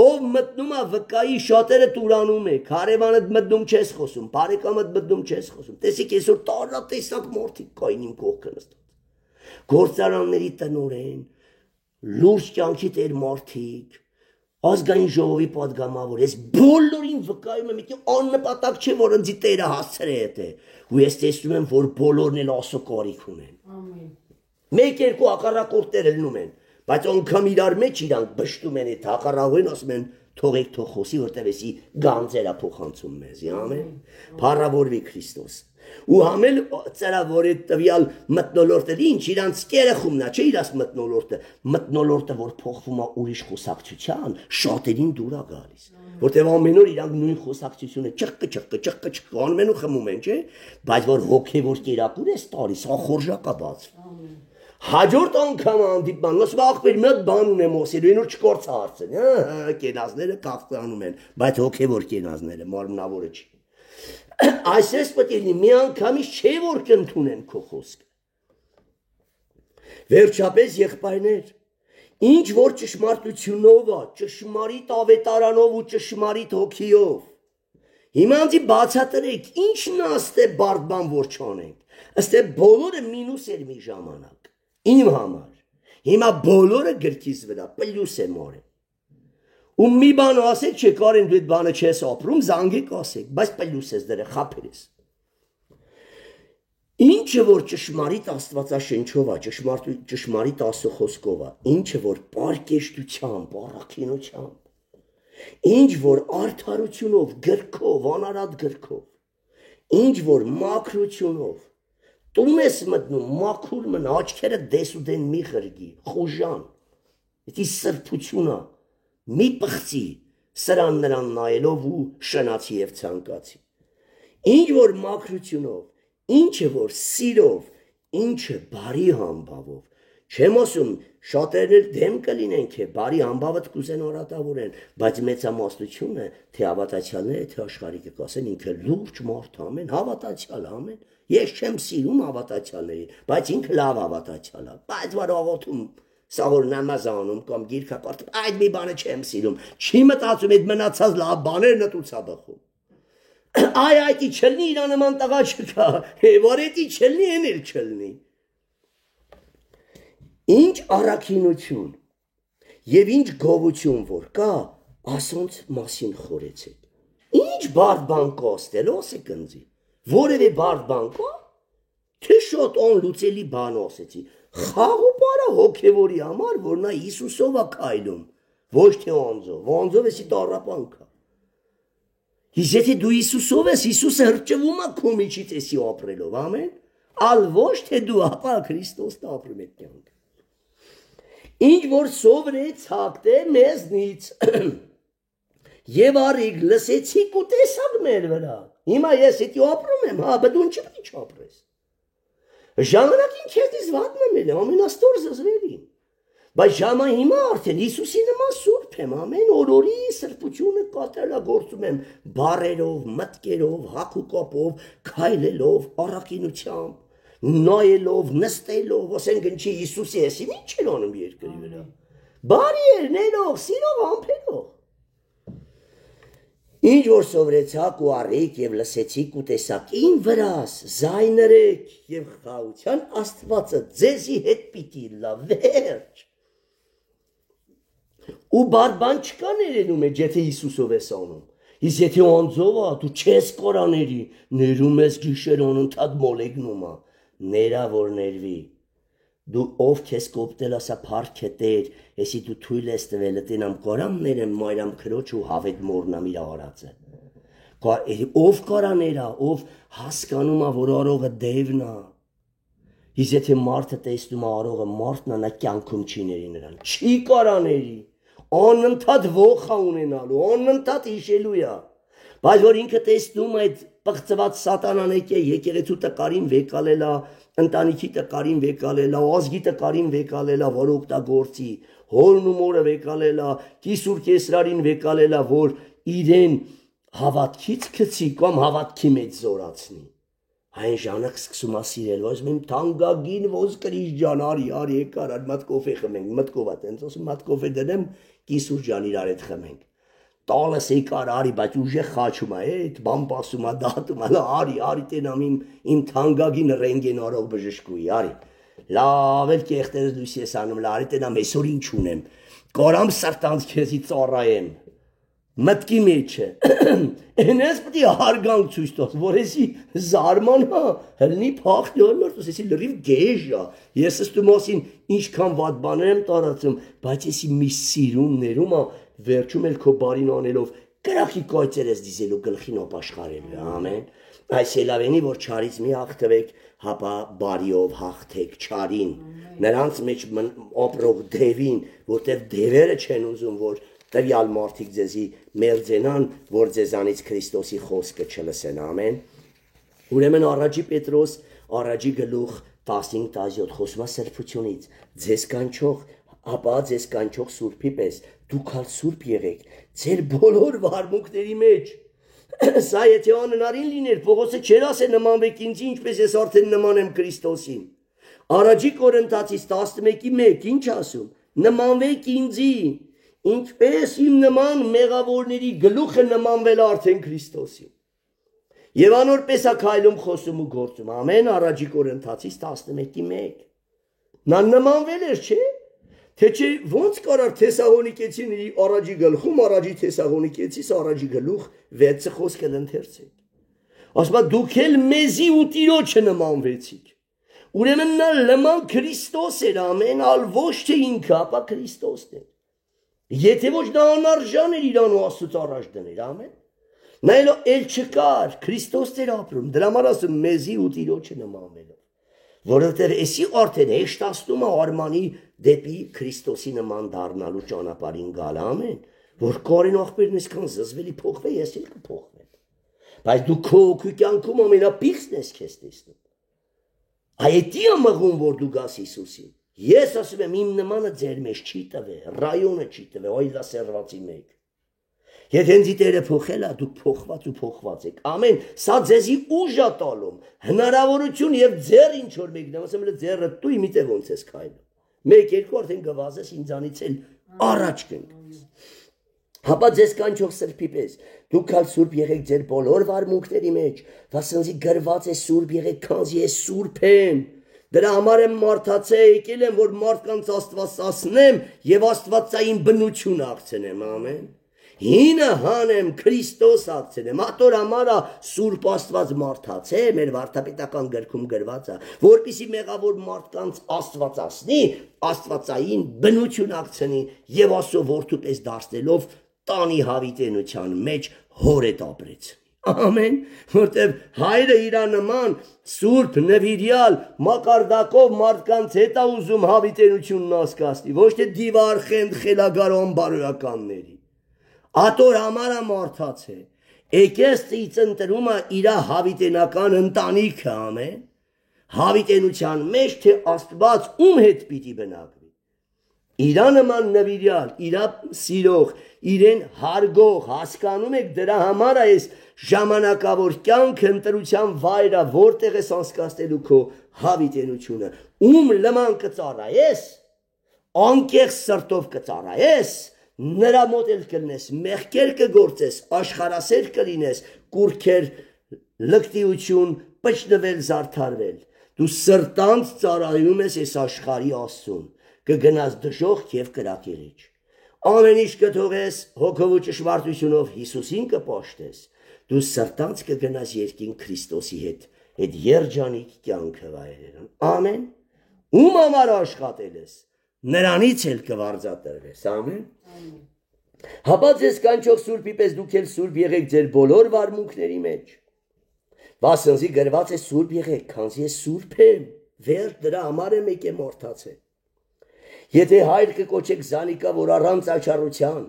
ով մտնում է վկայի շատերը տուրանում է, քարևանդ մտնում չես խոսում, բարեկամդ մտնում չես խոսում, տեսեք այսօր տարատեսակ մարդիկ կային իմ կողքը նստած, գործարանների տնօրեն, լուրջ կյանքի տեր մարդիկ, ազգային ժողովի պատգամավոր, ես բոլորին վկայում եմ, եկի աննպատակ չէ, որ ընձի տերը հասցրե հետ է, ու ես տեսնում եմ, որ բոլորն էլ ասո կարիք ունեն։ Մեկ երկու հակառակորդներ լնում են, բայց անգամ իրար մեջ իրանք բշտում են այդ հակառակորեն, ասում են թողեք թող խոսի, որտեղ էսի գանձերա փոխանցում մեզի, ամեն։ Փառավորվի Քրիստոս։ Ու համել ծրավոր այդ տվյալ մտնոլորտը ինչ իրանց կերախումնա, չէ իրաց մտնոլորտը, որ փոխվում է ուրիշ խոսակցության, շատերին դուր է գալիս, որտեղ ամեն օր իրանք նույն խոսակցությունը ճղկը անում են ու խմում են, չէ, բայց որ հոգևոր կերակուր է տալիս, հա խորժակա բացվում։ Հաջորդ անգամ հանդիպման, ասում ախպեր մի հատ բան ունեմ ասելու, այն որ չկորց հարցն, կենազները կախտանում են, բայց հոգևոր կենազները, մարմնավորը չի։ Այսպես պետք է լինի, մի անգամից չէ որ կընդունեն քո խոսքը։ Վերջապես եղբայրներ, ինչ որ ճշմարտությունով է, ճշմարիտ ավետարանով ու ճշմարիտ հոգիով։ Հիմա ինձ բացատրեք, ինչն է ստե բարդ բան որ չանենք։ Ըստ է բոլորը մինուս էր մի ժամանակ։ Իմ համար։ Հիմա բոլորը գրքիս վրա պլյուս է մորը։ Ու մի բան ասեք, չէ կարեն դու այդ բանը չես ապրում, զանգեք ասեք, բայց պլյուս ես դրը, խապեր ես։ Ինչը որ ճշմարիտ Աստվածաշնչով է, ճշմարիտ Աստծո խոսքով է, ինչը որ պարկեշտությամբ, առաքինությամբ, ինչ որ արդարությունով, գրքով, անարատ գրքով, ինչ որ մաքրությունով, տուն ես մտնում, մաքուր մնա, աչքերը դեսուդեն մի ղրգի, խուժան, դա սրբությունա, մի պղծի, սրան նրան նայելով ու շնացի և ցանկացի։ Ինչ որ մաքրությունով, ինչը որ սիրով, ինչը բարի համբավով, չեմ ասում, շատերներ դեմ կլինեն, թե բարի համբավդ կուզեն առատավորեն, բայց մեծամասնությունը, թե հավատացյալները, թե աշխարհիկը կասեն, ինքը լուրջ մարդ ամեն, հավատացյալ ամեն, ես չեմ սիրում հավատացյալներին, բայց ինքը լավ հավատացյալ է, բայց որ աղոթում, սաղոր նամազ անում կամ գիրքը կարդում, այդ մի բանը չեմ սիրում, չի մտածում այդ մնացած լավ բաներն տուց է բխում։ Այ այդի չլնի իրա նման տղա չկա, որ էդի չլնի, են էլ չլնի։ Ինչ առաքինություն և ինչ գովություն որ կա, ասոնց մասին խորեցեք։ Ինչ բարդ բան կա ստել, ասեք ընձի, որևէ բարդ բան կա, թե շատ անլուծելի բան ասեցի, խաղ ու պարա հոգևորի համար, որ նա Հիսուսով է քայլում, ոչ թե անձով, անձով էսի տառապանք է։ Իսկ եթե դու Հիսուսով ես, Հիսուսը հրճվում է քո միջից էսի ապրելով, ամեն, ալ ոչ թե դու ապա Քրիստոսն ապրում է կյանք։ Ինչ որ սովրեց հագտե մեզնից, և արիք լսեցիք ու տեսակ մեր վրա, հիմա ես էդի ապրում եմ, հա, բդուն չի պիտի չապրես։ Ժամանակին քեզնից վատն եմ էլ, ամենաստոր զզվելի, բայց ժամա հիմա արդեն Հիսուսի նման սուրբ եմ, ամեն օրորի սրբությունը կատարելագործում եմ բարերով, մտքերով, հագուկապով, քայլելով, առաքինությամբ, նայելով, նստելով, ասենք ինչի Հիսուսի էսի ինչ էր անում երկրի վրա։ Բարի էր, ներող, սիրող, ամփելով։ Ինչ որ սովորեցաք ու առիք եւ լսեցիք ու տեսաք ին վրաս, զայներեք եւ խաղության Աստվածը ձեզի հետ պիտի լա վերջ։ Ու բարբան չկա ներենում է, եթե Հիսուսով ես անում։ Իսկ եթե անձով է, դու չես կորաների, ներում ես գիշերոն ընդհատ մոլեգնում է, ներա որ ներվի։ Դու ով քեզ կոպտել ասա փառք է Տեր, եսի դու թույլ ես տվել տենամ կորամ ներեմ մայրամ քրոջ ու հավետ մորնամ իր արածը։ Ով կորաներա, ով հասկանում է, որ արողը դևն է։ Իսկ եթե մարդը տեսնում է արողը մարդն է, նա կյանքում չի ների նրան։ Չի կորաների։ Անընդհատ ոխ է ունենալու, անընդհատ հիշելու է։ Բայց որ ինքը տեսնում այդ պղծված սատանան եկեղեցու տկարին վեկալելա, ընտանիքի տկարին վեկալելա, ազգի տկարին վեկալելա, որ օգտագործի, հորն ու մորը վեկալելա, կիսուր կեսրարին վեկալելա, որ իրեն հավատքից գցի կամ հավատքի մեջ զորացնի։ Այն ժամանակ սկսում է սիրել, ասում եմ թանկագին ոսկրիչ ջան, արի եկար, մատ կոֆե խմենք, մտքով է տենց, ասում մատ կոֆե դնեմ, կիսուր ջան իրար հետ խմենք։ Տալս եկար արի, բայց ուժեղ խաչում է, այդ բան պասում է, դատում է, արի տենամ իմ թանկագին ռենգեն արող բժշկուի, արի։ Լավ էլ կեղտերս լույս ես անում, արի տենամ այսօր ինչ ունեմ, կարամ սրտանց քեզի ծառայեմ։ Մտքի մեջ է։ Այնպես պետք է հարգանք ցույց տաս, որ էսի զարմանա, հլնի փախնի, մորտոս էսի լրիվ գեժ է։ Ես ըստու մասին ինչքան վատ բաներ եմ տարածում, բայց էսի մի սիրուն ներում է, վերջում էլ քո բարին անելով կրակի կայծեր ես դիզելու գլխին ապաշխարելու, ամեն։ Այս ելավենի, որ չարից մի հաղթվեք, հապա բարիով հաղթեք չարին։ Նրանց մեջ ապրող դևին, որտեղ դևերը չեն ուզում, որ տվյալ մարդիկ ձեզի մերձենան, որ ձեզանից Քրիստոսի խոսքը չլսեն, ամեն։ Ուրեմն առաջի Պետրոս, առաջի գլուխ 15-17 խոսում է սրբությունից, ձեզ կանչող, ապա ձեզ կանչող սուրբի պես, դուք ալ սուրբ եղեք, ձեր բոլոր վարմունքների մեջ։ Սա եթե անհնարին լիներ, Պողոսը չէր ասել նմանվեք ինձ, ինչպես ես արդեն նման եմ Քրիստոսին։ Առաջի Կորինթացիս 11:1 ինչ ասում, նմանվեք ինձի, ինչպես իմ նման մեղավորների գլուխը նմանվել արդեն Քրիստոսին։ Եվ անորպես է քայլում, խոսում ու գործում, ամեն առաջի Կորինթացիս 11:1։ Նա նմանվել էր, չէ՞։ Թե չէ ոնց կարար Թեսաղոնիկեցիների առաջի գլխում, առաջի Թեսաղոնիկեցիս առաջի գլուխ 6 խոսքը ընթերցեք։ Ասում է դուք էլ մեզի ու Տիրոջը նմանվեցիք։ Ուրեմն նա նման Քրիստոս էր, ամեն, ալ ոչ թե ինքը, ապա Քրիստոսն էր։ Եթե ոչ նա անարժան էր իրան ու Աստծուց առաջ դներ, ամեն։ Նա էլ չկար, Քրիստոս էր ապրում, դրա համար ասում մեզի ու Տիրոջը նմանվելով։ Որովհետև էսի արդեն հեշտացնում է Արմանի դեպի Քրիստոսի նման դառնալու ճանապարհին գալ, ամեն, որ Կորեն աղբերն այսքան զզվելի փոխվե, ես էլ կփոխվեմ։ Բայց դու քո կյանքում ամենապիղծն ես քեզ տեսնում։ Այդի է մղում, որ դու գաս Հիսուսին։ Ես ասում եմ իմ նմանը ձեր մեջ չի տվել, ռայոնը չի տվել, այլ ասերվածի մեկ։ Եթե ինձ Տերը փոխել է, դուք փոխված ու փոխված եք։ Ամեն, սա ձեզի ուժ է տալում, հնարավորություն եւ ձեր ինչ որ մեկն ասեմ, ձերը դու իմիտե ոնց ես քայլում։ 1-2 արդեն գվազես ինձանից էլ առաջ կընկնես։ Հապա ձեզ կանչող սրբի պես, դուք ալ սուրբ եղեք ձեր բոլոր վարմունքների մեջ, վասնզի գրված է սուրբ եղեք, քանզի ես սուրբ եմ։ Դրա համար եմ մարդացել, եկել եմ, որ մարդկանց աստվածացնեմ եւ աստվածային բնություն աղցնեմ, ամեն։ Հինը հանեմ, Քրիստոս աղցնեմ, ատոր համարա սուրբ աստված մարդացե, մեր վարդապետական գրքում գրված է, որպիսի մեղավոր մարդկանց աստվածացնի, աստվածային բնություն աղցնի եւ Աստծո որդու պես դարձնելով տանի հավիտենության մեջ հորետ ապրեցնի։ Ամեն, որտև հայրը իր նման սուրբ նվիրյալ մակարդակով մարդկանց հետ է ուզում հավիտենությունն ասկացնի, ոչ թե դիվարխենդ խելագարոն բարոյականների։ Ատոր համարը մարդաց է, եկես ծիծընտրում է իր հավիտենական ընտանիքը, ամեն, հավիտենության մեջ թե Աստված ում հետ պիտի բնակվի։ Իրա նման նվիրյալ, իրա սիրող, իրեն հարգող, հասկանում եք դրա համար այս ժամանակավոր կյանքը ընտրության վայրը, որտեղ ես անցկացնելու քո հավիտենությունը, ում լման կծառայես, անկեղծ սրտով կծառայես, նրա մոտ էլ կլնես, մեղքեր կգործես, աշխարհասեր կլինես, կուրքեր, լկտիություն, պճնվել, զարդարվել, դու սրտանց ծառայում ես այս աշխարհի Աստծուն, կգնաս դժոխք եւ կրակերիչ, ամեն ինչ կթողես հոգով ու ճշմարտությունով Հիսուսին կպաշտես, դու սրտանց կգնաս երկին Քրիստոսի հետ, այդ երջանիկ կյանքը վայելել, ամեն, ում համար աշխատել ես, նրանից էլ կվարձատրվես, ամեն, հապա ձեզ կանչող Սուրբի պես դուք էլ սուրբ եղեք ձեր բոլոր վարմունքների մեջ, վասնզի գրված է սուրբ եղեք, քանզի ես սուրբ եմ, վերջ դրա համար եմ եկել մորթացել, եթե հայր կկոչեք զանիկա, որ առանց աչառության,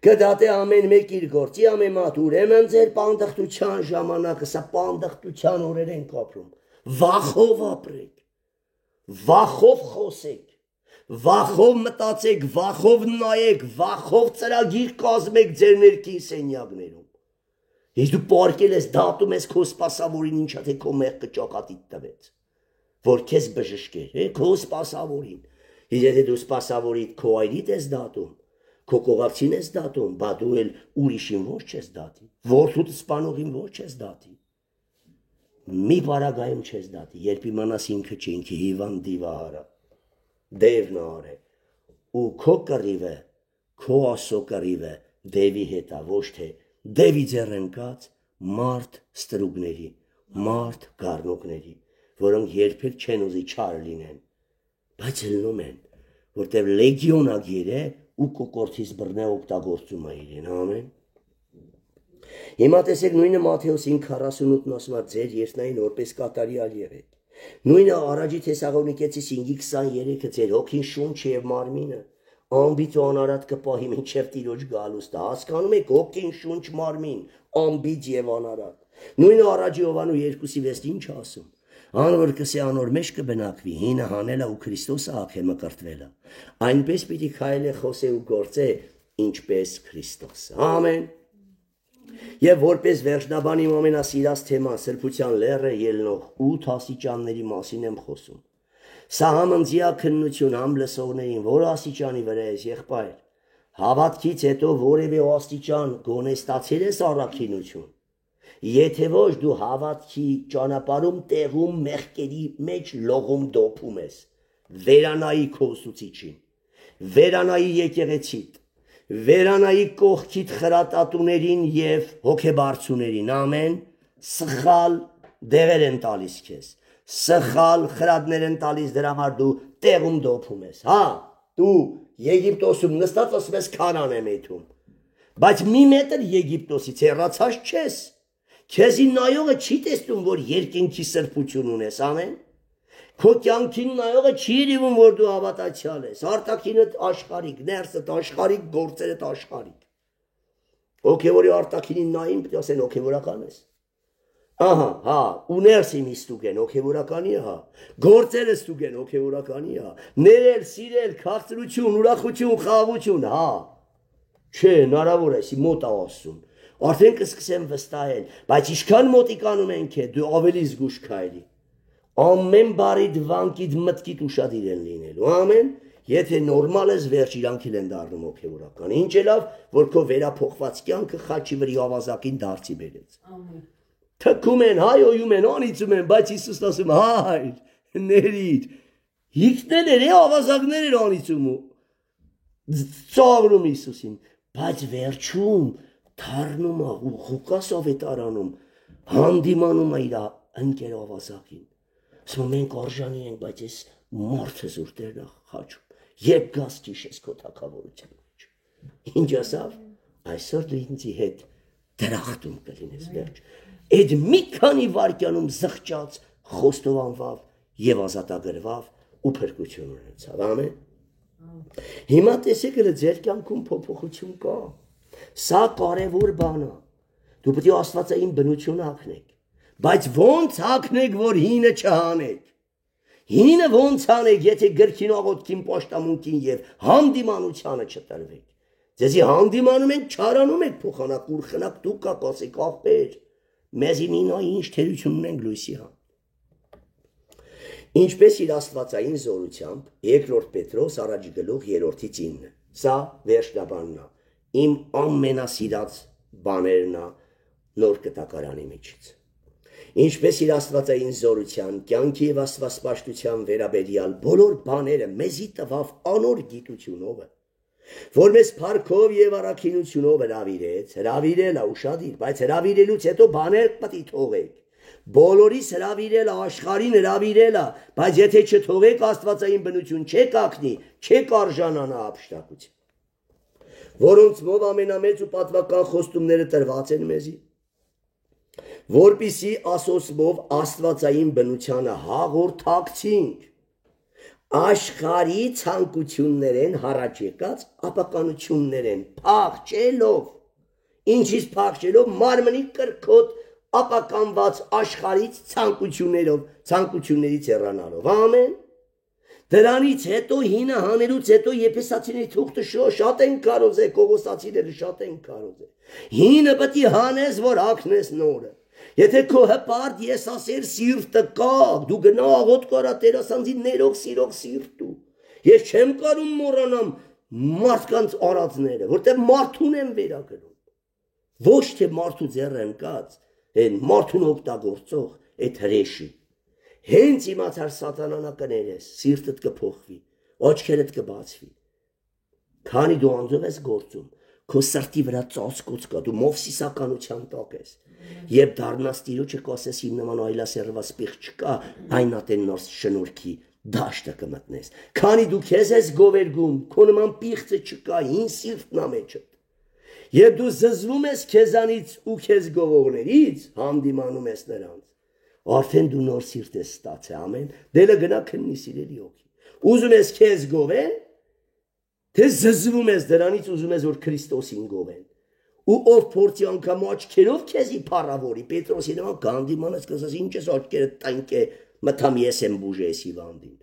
կդատե ամեն մեկ իր գործի ամեմատ, ուրեմն ձեր պանդխտության ժամանակը, սա պանդխտության օրեր ենք ապրում, վախով ապրեք, վախով խոսեք, վախով մտածեք, վախով նայեք, վախով ծրագիր կազմեք ձեր ներքին սենյակներում, ես դու պարկել ես, դատում ես քո սպասավորին, ինչա թե քո մեղքը ճակատիդ տվեց, որ քեզ բժշկեր, քո սպասավորին, եթե դու սպասավորիդ քո այրիդ ես դատում, քո կողակցին ես դատում, բա դու էլ ուրիշին ոչ չես դատի, որդուդ սպանողին ոչ չես դատի, մի պարագայում չես դատի, երբ իմանաս ինքը չի, ինքը հիվանդի վահարա, դևն արե, ու քո կռիվը, քո ասո կռիվը դևի հետա, ոչ թե դևի ձեռ ընկած մարդ ստրուկների, մարդ գառնոկների, որոնք երբեք չեն ուզի չար լինեն, բայց լնում են, որտև լեգիոնագիր է ու կոկորթից բռնե օգտագործում է իրեն, ամեն։ Հիմա տեսեք նույնը Մատթեոսին 48-ն ասում է ձեր երկնային որպես կատարյալ եղեք։ Նույնը առաջի Թեսաղոնիկեցի 5:23-ը ձեր հոգին շունչը եւ մարմինը ամբիծ ու անարատ կպահի մինչև Տիրոջ գալուստը։ Հասկանում եք հոգին շունչ մարմին, ամբիծ եւ անարատ։ Նույնը առաջի Հովանու 2:6-ը ինչ ասում։ Անոր կսե անոր մեջ կբնակվի, հինը հանելա ու Քրիստոսը աղե մկրտվելա։ Այնպես պիտի քայլե խոսե ու գործե, ինչպես Քրիստոսը։ Ամեն։ Եվ որպես վերջնաբան իմ ամենասիրած թեման սրբության լեռը ելնող 8 աստիճանների մասին եմ խոսում։ Սա համընձյա քննություն համ լսողներին, որ աստիճանի վրա ես եղբայր։ Հավատքից հետո որևէ աստիճան գոնե ստացել ես առաքինություն։ Եթե ոչ դու հավատքի ճանապարհում տեղում մեղքերի մեջ լողում դոփում ես, վերանայի քո ուսուցիչին, վերանայի եկեղեցիդ, վերանայի կողքիդ խրատատուներին եւ հոգեբարձուներին, ամեն, սխալ դևեր են տալիս քեզ, սխալ խրատներ են տալիս, դրա համար դու տեղում դոփում ես, հա, դու Եգիպտոսում նստած ասում ես Քանան եմ եթում, բայց մի մետր Եգիպտոսից հեռացած չես, քեզի նայողը չի տեսնում, որ երկինքի սրբություն ունես, ամեն, քո կյանքին նայողը չի դիվում, որ դու հավատացյալ ես, արտաքինդ աշխարհիկ, ներսդ աշխարհիկ, գործերդ աշխարհիկ, հոգևորի արտաքինին նային, պետք է ասեն հոգևորական ես, ահա, հա, ու ներսի մի ստուգեն, հոգևորականի է, հա, գործերը ստուգեն, հոգևորականի է, հա, ներել, սիրել, քաղցրություն, ուրախություն, խաղաղություն, հա, չէ, հնարավոր է, մոտ է ասում, արդեն կսկսեմ վստահել, բայց ինչքան մոտիկանում ենք է, դու ավելի զգուշ քայլի, ամեն բարիդ վանկիդ մտքիդ ուշադիր են լինելու, ամեն, եթե նորմալ ես վերջ իրանքիլ են դառնում հոգևորական, ինչ է լավ, որ քո վերափոխված կյանքը խաչի վրի ավազակին դարձի բերեց, թքում են, հայոյում են, անիծում են, բայց Հիսուսն ասում, հայր, ներիր, հիքներ է, ավազակներ էր անիծում ու ծաղրում Հիսուսին, բայց վերջում թարնում է ու Ղուկաս ավետարանում հանդիմանում է իր ընկեր ավազակին, ասում մենք արժանի ենք, բայց ես մարդը զուր Տերն է խաչում, երբ գաս ճիշես քո թագավորության մեջ, ինչ ասավ, այսօր դու ինձի հետ դրախտում կլինես վերջ, այդ մի քանի վայրկյանում զղջաց, խոստովանվավ եւ ազատագրվավ ու փրկություն ունեցավ, ամեն։ Հիմա տեսեք ձեր կյանքում փոփոխություն կա, սա կարևոր բան է, դու պետք է աստվածային բնություն հագնեք, բայց ո՞նց հագնեք, որ հինը չհանեք, Հինը ոնց անեք, եթե գրքին աղոթքին պաշտամունքին եւ հանդիմանությանը չտրվեք։ Ձեզի հանդիմանում եք, չարանում եք, փոխանակ ուր խնակ դուք կասեք աղբեր, մեզի մինա ինչ թերություն ունենք լույսի համ։ Ինչպես իր աստվածային զորությամբ, 2 Պետրոս առաջի գլուխ 3-ից 9, սա վերջնաբանն է, իմ ամենասիրած բաներն է նոր կտակարանի միջից։ Ինչպես իր աստվածային զորության, կյանքի եւ աստվածպաշտության վերաբերյալ բոլոր բաները մեզի տվավ անոր գիտությունով, որ մեզ փառքով եւ առաքինությունով հրավիրել է ուշադիր, բայց հրավիրելուց հետո բաներ պետք է թողեք։ Բոլորիս հրավիրել է, աշխարհին հրավիրել է, բայց եթե չթողեք աստվածային բնություն չեք ակնի, չեք արժանանա ապշտակության, որոնցով ամենամեծ ու պատվական խոստումները տրված են մեզի, որպիսի ասոսմով աստվածային բնությանը հաղորդակցինք, աշխարհի ցանկություններեն հառաջ եկած ապականություններեն փախչելով, ինչից փախչելով մարմնի կրքոտ ապականված աշխարհից ցանկություններից հեռանալով, ամեն։ Դրանից հետո հինը հանելուց հետո Եփեսացիների թուղթը շատ են կարոզե, Կողոսացիները շատ են կարոզե։ Հինը պետք է հանես, որ հագնես նորը։ Եթե քո հպարտ եսասեր սիրտը կա, դու գնա աղոտ կարա Տեր ասանձի ներող սիրող սիրտու։ Ես չեմ կարում մոռանամ մարդկանց արածները, որտեղ մարդուն եմ վերագրում։ Ոչ թե մարդու ձեռը ընկած, այն մարդուն օգտագործող, այդ հրեշի։ Հենց իմացար սատանանա կներես, սիրտդ կփոխվի, աչքերդ կբացվի։ Քանի դու անձով ես գործում, քո սրտի վրա ծածկոց կա, դու մովսիսականության տակ ես։ Երբ դառնաս Տիրոջը կասես իմ նման այլասերված պիղծ չկա, այն ատեն նոր շնորհքի դաշտը կմտնես։ Քանի դու քեզ ես գովերգում, քո նման պիղծը չկա, հին սիրտն ա մեջդ։ Երբ դու զզվում ես քեզանից ու քեզ գովողներից, հանդիմանում ես նրանց, արդեն դու նոր սիրտ ես ստացել, ամեն։ Դելը գնա քննի սիրելի օքի։ Ուզում ես քեզ գովեն, թե զզվում ես դրանից, ուզում ես որ Քրիստոսին գովեն։ Ու ով փորձի անգամ աչքերով քեզի փառավորի, Պետրոսի նման կանդիմանես կասես ինչ ես աչքերը տանք է, մտամ ես եմ բուժես հիվանդին։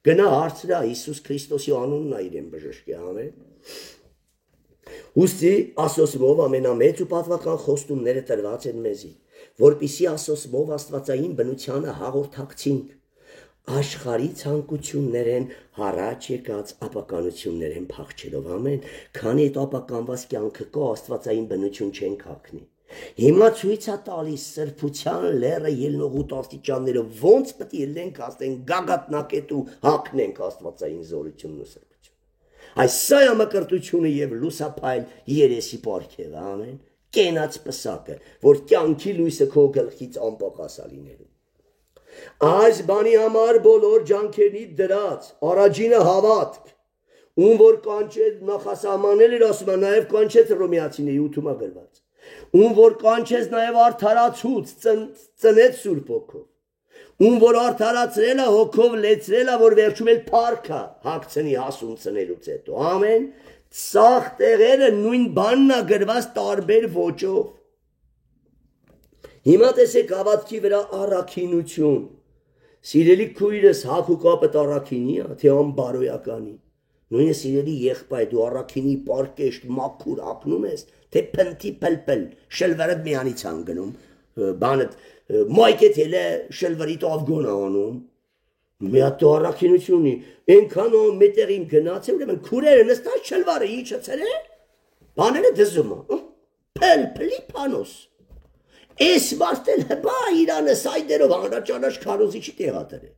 Գնա հարցրա Հիսուս Քրիստոսի անունն ա իրեն բժշկի, ամեն։ Ուստի ասոսմով ամենամեծ ու պատվական խոստումները տրված են մեզի, որպիսի ասոսմով աստվածային բնությանը հաղորդակցինք, աշխարհի ցանկություններեն հառաջ եկած ապականություններեն փախչելով, ամեն, քանի այդ ապականված կյանքը կա աստվածային բնություն չենք հագնի։ Հիմա ցույց է տալիս սրբության լերը ելնողուտ աստիճաններով ոնց պետք է ելնենք աստեն գագաթնակետու հագնենք աստվածային զորությունն ու սրբությունը։ Այս սա է մկրտությունը եւ լուսափայլ երեսի պարգևը, ամեն, կենաց պսակը, որ կյանքի լույսը քո գլխից անպակասա լինելու։ Այս բանի համար բոլոր ջանքերի դրած, առաջինը հավատք, ում որ կանչեց նախասահմանել էր ասում է, նաև կանչեց Հռոմեացիների 8-ում գրված, ում որ կանչեց նաև արդարացուց, ծնեց Սուրբ Հոգով, ում որ արդարացրել է հոգով լեցրել է, որ վերջում էլ փառքը հագցնի հասուն ծնելուց հետո, ամեն, սաղ տեղերը նույն բանն է գրված տարբեր ոճով։ Հիմա տեսեք հավատքի վրա առաքինություն, սիրելի քույրս հագուկապը առաքինի է, թե անբարոյականի, նույնը սիրելի եղբայր դու առաքինի պարկեշտ մաքուր հագնում ես, թե փնթի պլպլ, շլվարդ միանից ան գնում, բանդ մայքետ էլ է շլվարիտ ավգոն անում, մի հատ առաքինությունի, ենքան ո մետեղին գնաց է, ուրեմն քուրերը նստած շլվարը իչը ծեր է, բաները դզում է, պլպլի պանոս, Ես մարդել հբա իրանը սայդերով անրաճանաշ քարոզիչի տեղատր է։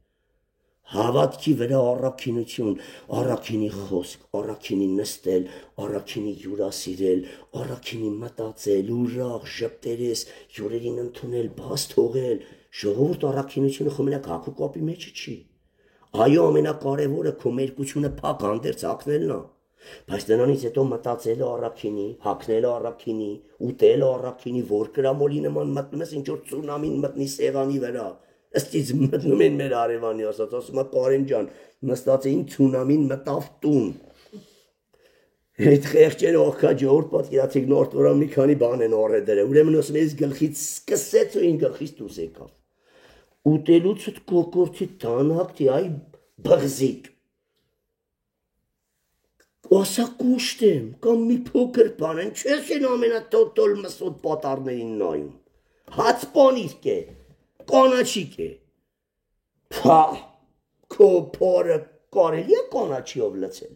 Հավատքի վրա առաքինություն, առաքինի խոսք, առաքինի նստել, առաքինի յուրասիրել, առաքինի մտածել, ուրախ, ժպտերես, յուրերին ընդունել, բաց թողել, ժողովուրդ առաքինությունը խմենակ հագուկապի մեջը չի։ Այո, ամենակարևորը քո մերկությունը փակ հանդերձ հագնելն է։ Բայց դրանից հետո մտածելը առաքինի, հագնելը առաքինի, ուտելը առաքինի, որ կրամոլի նման մտնում ես ինչ-որ ծունամին մտնի սեղանի վրա, ըստից մտնում են մեր արևանի ասած, ասում է Կարեն ջան, նստած էին ծունամին մտավ տուն։ Այդ խեղճերը ողքա ժողովուրդ պատկերացեք նոր տորան մի քանի բան են առել դրել, ուրեմն ասում ես գլխից սկսեց ու ին գլխից դուրս եկավ։ ուտելուց կոկորտի տանհակտի այ բղզիկ ասա կուշտեմ կամ մի փոքր բան են չես են ամենատոտոլ մսոտ պատառներին նայում հաց պանիրք է կանաչիկ է փա քո փորը կարելի է կանաչիով լցել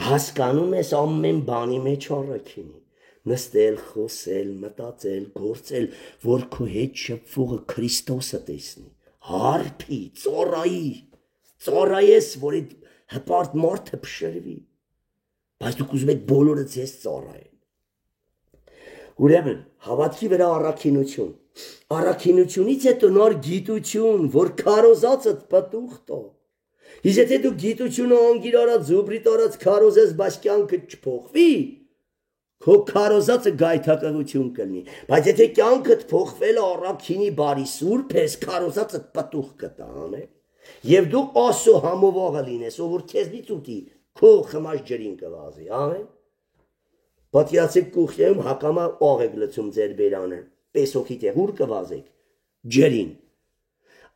հասկանում ես ամեն բանի մեջ առաքինի նստել, խոսել, մտածել, գործել, որ քո հետ շփվողը Քրիստոսը տեսնի, հարբի, ծառայես, որ այդ հպարտ մարդը փշրվի, բայց դուք ուզում եք բոլորը ձեզ ծառայեն։ Ուրեմն, հավատքի վրա առաքինություն, առաքինությունից հետո նոր գիտություն, որ քարոզածդ պտուղ տա։ Իսկ եթե դու գիտությունը անգիր արած, զուբրիտ արած քարոզես, բայց կյանքը չփոխվի, քո քարոզածը գայթակղություն կլինի, բայց եթե կյանքդ փոխվել է առաքինի բարի սուրբ ես, քարոզածը պտուղ կտա, ամեն։ Եվ դու ասո համովաղը լինես, ով որ քեզնից ուտի, քո խմած ջրին կվազի, ամեն։ Պատկերացեք կուխնայում հակամա աղ եք լցում ձեր բերանը, պեսոքի տեղ ուր կվազեք, ջրին։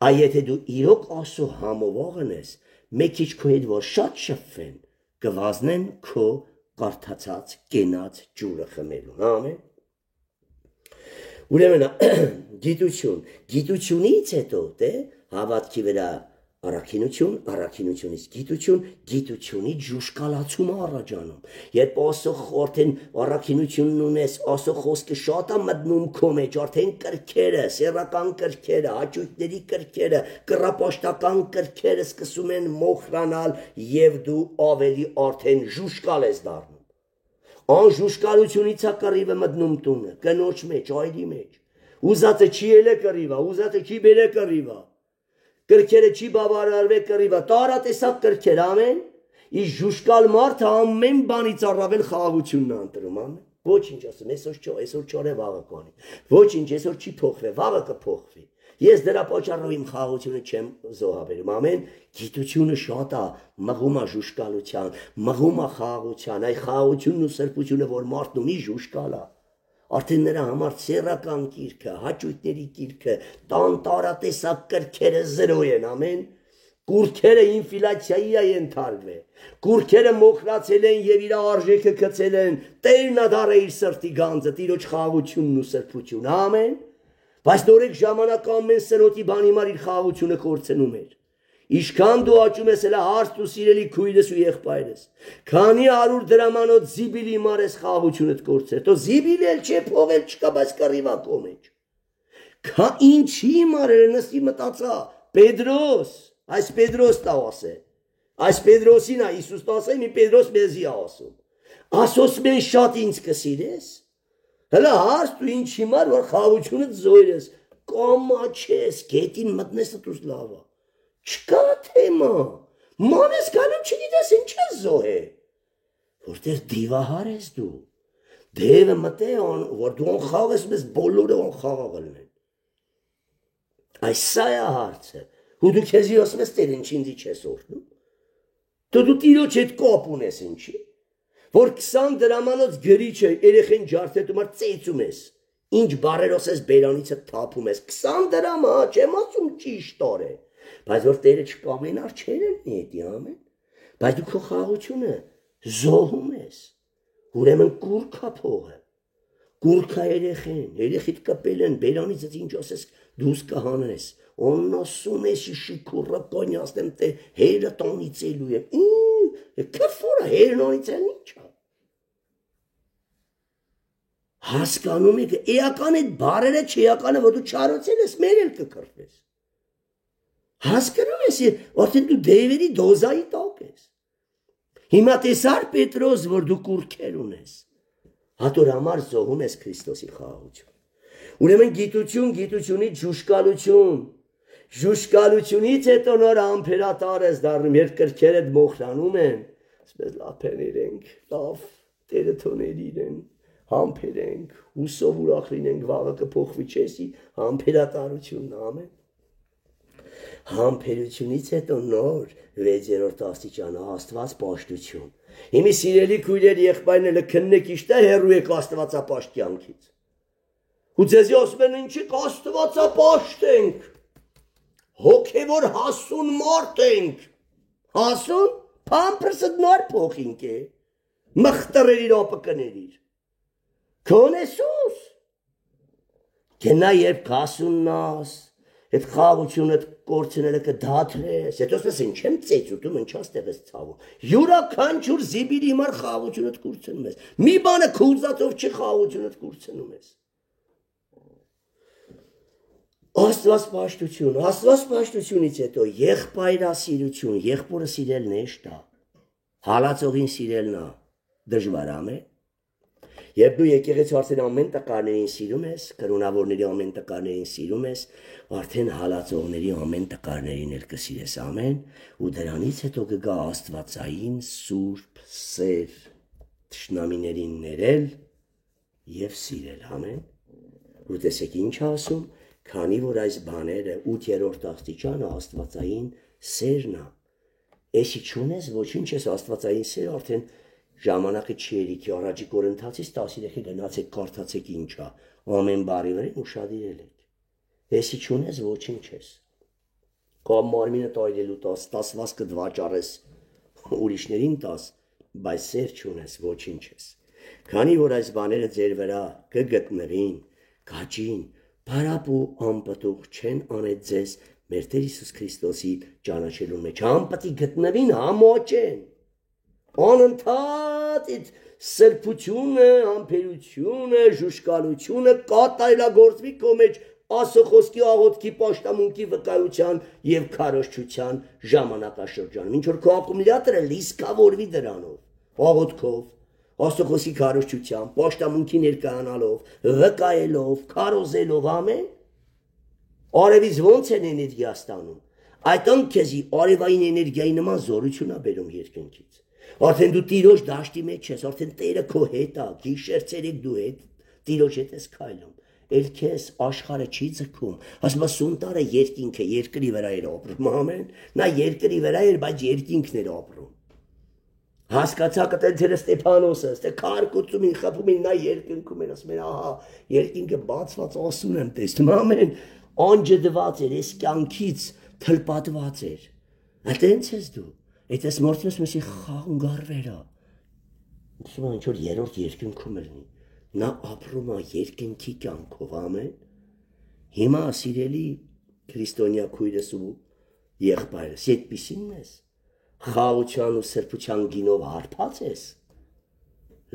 Այ եթե դու իրոք ասո համովաղն ես, մեկ քիչ քո հետ որ շատ շփվեն, կվազնեն քո կարդացած, կենած ջուրը խմելուն, ամեն։ Ուրեմն գիտությունից հետո դե հավատքի վրա առաքինություն, առաքինությունից գիտություն, գիտությունից ժուշկալացումը առաջանում։ Երբ ասո խորթեն առաքինությունն ունես, ասո խոսքը շատ է մտնում քո մեջ, արդեն կրքերը, սեռական կրքերը, հաճույքների կրքերը, կռապաշտական կրքերը սկսում են մոխրանալ եւ դու ավելի արդեն ժուշկալ ես դառնում։ Անժուշկալությունից է կռիվը մտնում տունը, կնոջ մեջ, այրի մեջ։ Ուզածը չի ելե կռիվա, ուզածը չի բերե կռիվա։ Կրքերը չի բավարարվե կռիվա, տարատեսակ կրքեր, ամեն։ Իսկ ժուշկալ մարդը ամեն բանից առավել խաղաղությունն է ընտրում, ամեն։ Ոչինչ ասում, այսօր չորե վաղը կանի։ Ոչինչ, այսօր չի փոխվի, վաղը կփոխվի։ Ես դրա պատճառով իմ խաղաղությունը չեմ զոհաբերում, ամեն։ Գիտությունը շատ է, մղում է ժուշկալության, մղում է խաղաղության, այ խաղաղությունն ու սրբությունը, որ մարդն ունի, ժուշկալ է։ Արդեն նրա համար սեռական կիրքը, հաճույքների կիրքը, տարատեսակ կրքերը զրո են, ամեն։ Կուրքերը ինֆիլացիայի է ենթարկվել, կուրքերը մոխրացել են եւ իր արժեքը գցել են, Տերն է դարել իր սրտի գանձը, Տիրոջ խաղաղությունն ու սրբությունը, ամեն։ Բայց նորեք ժամանակ ամեն սրոտի բանի համար իր խաղաղությունը կորցնում էր։ Ինչքան դու աճում ես հələ հարց ու սիրելի քույրս ու եղբայրս, քանի 100 դրամանոց զիբիլի մարես խաղաղությունդ կորցրել, то զիբիլ էլ չէ, փող էլ չկա, բայց կռիվա քո մեջ։ Քա ինչի մարերը նստի մտածա, Պետրոս, այս Պետրոսն է ասել։ Այս Պետրոսին է Հիսուսն ասել, մի Պետրոս մեզի է ասում։ Ասոս մեն շատ ինձ կսիրես։ Հələ հարց դու ինչի մար որ խաղաղությունը զոհես, կամաչես, գետին մտնես դուս լավա։ Չկա թեմա, մանես գալու չգիտես ինչ ես զոհե, որտեղ դիվահար ես դու, դևը մտե, որ դու անխաղ ես, մեզ բոլորը անխաղաղ լինեն, այս սա է հարցը, ու դու քեզի ասում ես տեր ինչ ինձի չես օրնում, դու Տիրոջ հետ կապ ունես ինչի, որ 20 դրամանոց գրիչ է, երեխեն ջարդետում ար ծեյցում ես, ինչ բարերոս ես բերանիցը թափում ես, 20 դրամա, չեմ ասում ճիշտ տար է, բայց որ Տերը չկամենար չեր լինի էդի ամեն, բայց դու քո խաղաղությունը զոհում ես, ուրեմն կուրքա փողը, կուրքա երեխիդ կպել են, բերանիցս ինչ ասես դուս կհանես, օնոսում ես շիքուրը կոնյասնեմ տե հերը տանիցելու եմ, կրֆորը հերն անիցել ինչ է, հասկանում եք, էական այդ բարերը չեականը, որ դու չարոցել ես, մեր էլ կկրվես, հասկանում ես, արդեն դու դևերի դոզայի տակ ես, հիմա տեսար Պետրոս, որ դու կուրքեր ունես, հատոր համար զոհում ես Քրիստոսի խաղաղություն, ուրեմն գիտություն, գիտությունից ժուշկալություն, ժուշկալությունից հետո նոր ամփերատար ես դառնում, երբ կրքերդ մոխրանում են, ասես լապեն իրենք, լավ, Տերը թոներ իրեն, համբերենք, հուսով ուրախ լինենք, վաղը կփոխվի չեսի, համբերատարությունն ամեն։ Համբերությունից հետո նոր 6-րդ աստիճանը Աստված պաշտություն։ Հիմի սիրելի քույրեր եղբայրները քննեք իշտա հեռու եք աստվածապաշտ կյանքից։ ու ձեզի ասում են ինչի Աստվածապաշտ ենք, հոգևոր հասուն մարդ ենք, հասուն, փամփրսդ նոր փոխինք է, մխտրերիր ապը կներիր, քոն Եսուս, գնա երբ կասուննաս, այդ խաղությունը կորցնելը կդաթրես, հետո ասես ինչ եմ ծեծուտում, ինչ աստեղես ցավում, յուրաքանչյուր զիբիրի համար խաղությունը կորցնում ես, մի բանը քուզածով չի խաղությունը կորցնում ես, Աստվածպաշտությունից հետո եղբայրասիրություն, եղբորը սիրելն է շտա, հալածողին սիրելն է դժվարամ է, երբ դու եկեղեցու արդեն ամեն տկարներին սիրում ես, կրոնավորների ամեն տկարներին սիրում ես, արդեն հալածողների ամեն տկարներին էլ կսիրես ամեն, ու դրանից հետո կգա աստվածային սուրբ սեր, թշնամիներին ներել և սիրել ամեն, ու տեսեք ինչ ասում, քանի որ այս բաները 8-րդ աստիճանը աստվածային սերն է, էսի չունես ոչինչ ես աստվածային սեր արդեն ժամանակը չի երիքի առաջի Կորինթացից 13-ը գնացեք կարդացեք ինչա, ամեն բարի վրան ուշադիրել եք, էսի չունես ոչինչ ես, կամ մարմինը տայրելու տաս վասկդ վաճարես ուրիշներին տաս, բայց սեր չունես ոչինչ ես, քանի որ այս բաները ձեր վրա կգտնվին, կաճին, Բարապ ու անպտուղ չեն անետ ձեզ մեր Տեր Հիսուս Քրիստոսի ճանաչելու մեջ, անպտի գտնվին համոճեն, անընդհատ այդ սրբությունը, համբերությունը, ժուշկալությունը կատարելագործվի քո մեջ ասոխոսքի աղոթքի պաշտամունքի վկայության և քարոզչության ժամանակաշրջանում, ինչ որ քո ակումուլյատորը լիցքավորվի դրանով, աղոթքով, Աստծո քարոզչությամբ, պաշտամունքի ներկայանալով, վկայելով, քարոզելով, ամեն։ Արևից ոնց են էներգիա ստանում։ Այդ քեզի արևային էներգիայի նման զորություն է բերում երկնքից։ Արդեն դու Տիրոջ դաշտի մեջ ես, արդեն Տերը քո հետ է, գիշեր ցերեկ դու հետ Տիրոջ հետ ես քայլում։ Էլ քեզ աշխարհը չի ձգում։ Ասում Սունտարը երկինքը երկրի վրա էր ապրում, ամեն։ Նա երկրի վրա էր, բայց երկինքն էր ապրում։ Հասկացաք այդտեղ Ստեփանոսը, ստե քարկուցում ին խփում ին նա երկնքում էր, ասում են, ահա, երկինքը բացված ասուն եմ տեսնում, ամեն, անջդված էր, այս կյանքից թլպատված էր։ Այդտենց ես դու, այդպես մորթնես մեսի խանգարվերա։ Ասում են, ինչ որ երրորդ երկնքում լինի, նա ապրում է երկնքի կյանքով, ամեն։ Հիմա սիրելի քրիստոնյա քույրս ու եղբայրս, այդպիսին ես։ Խաղության ու սրբության գինով հարբած ես,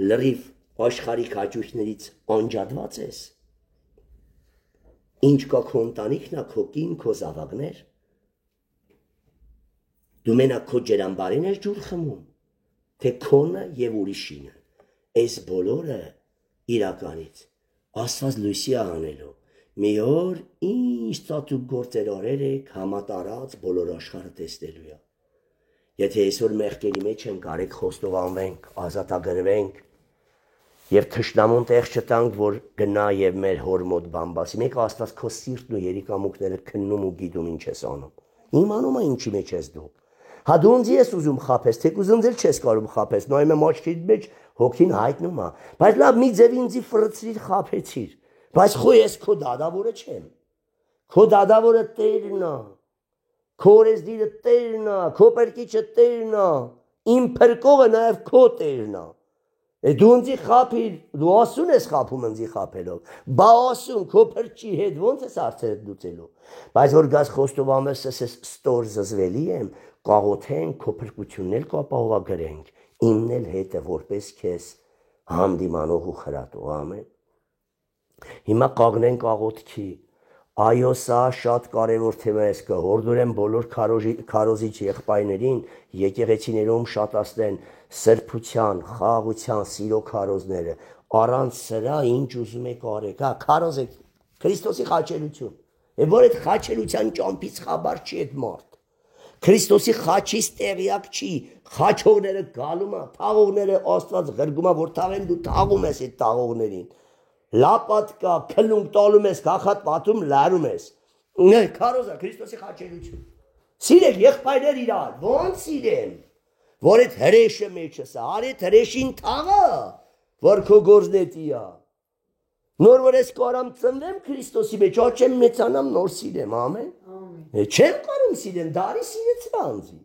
լրիվ աշխարհիկ հաճույքներից անջատված ես, ինչ կա քո ընտանիքն ա, քո կին, քո զավակներ, դու մենակ քո ջրամբարին ես ջուր խմում, թե քոնը և ուրիշինը, այս բոլորը իրականից Աստված լույսի է անելու, մի օր ինչ ծածուկ գործեր արել եք, համատարած բոլոր աշխարհը տեսնելու է։ Եթե այսօր մեղքերի մեջ ենք, արեք խոստովանվենք, ազատագրվենք եւ թշնամուն տեղ չտանք, որ գնա եւ մեր հոր մոտ բամբասի։ Մեկ Աստված քո սիրտն ու երիկամուկները քննում ու գիտում ինչ ես անում։ Իմանում է ինչի մեջ ես դու։ Հա դու ինձ ես ուզում խափես, թե կուզում ձել չես կարող խափես, նայում եմ աչքիդ մեջ հոգին հայտնում է։ Բայց լավ մի ձև ինձի ֆրծրիր խափեցիր։ Բայց խո ես քո դադավորը չեմ։ Քո դադավորը Տերն է։ Քո օրեսդիրը Տերն է, քո պերկիչը Տերն է, իմ փրկողը նաև քո Տերն է։ Դու ինձի խափիր, դու ասուն ես խափում ինձի խափելով, բա ասուն քո փրկչի հետ ոնց ես արծերդ լուծելու։ Բայց որ գաս խոստովանես, ասես ստոր զզվելի եմ, կաղոթենք, քո փրկությունն էլ կապահովագրենք, իմն էլ հետը որպես քեզ հանդիմանող ու խրատող, ամեն։ Հիմա կանգնենք աղոթքի։ Այո, սա շատ կարևոր թեմա է, կհորդորեմ բոլոր քարոզիչ եղբայրներին եկեղեցիներում շատացնեն սրբության, խաղաղության, սիրո քարոզները, առանց սրա ինչ ուզում եք արեք, հա, քարոզեք Քրիստոսի խաչելություն, որ այդ խաչելության ճամփից խաբար չի այդ մարդ, Քրիստոսի խաչից տեղյակ չի, խաչողները գալում է, թաղողները Աստված ղրգում է, որ թաղեն դու թաղում ես այդ թաղողներին, լապատ կա, քլունք տալում ես, կախատ պատում, լարում ես, քարոզա Քրիստոսի խաչելություն, սիրեք եղբայրներ իրար, ոնց սիրեմ, որ այդ հրեշը մեջս է, արի այդ հրեշին թաղա, որ քո գործնետի է, Նոր որ ես կարամ ծնվեմ Քրիստոսի մեջ, չեմ մեծանամ նոր սիրեմ, ամեն։ Չեմ կարում սիրեմ, դարի սիրեցրա անձի։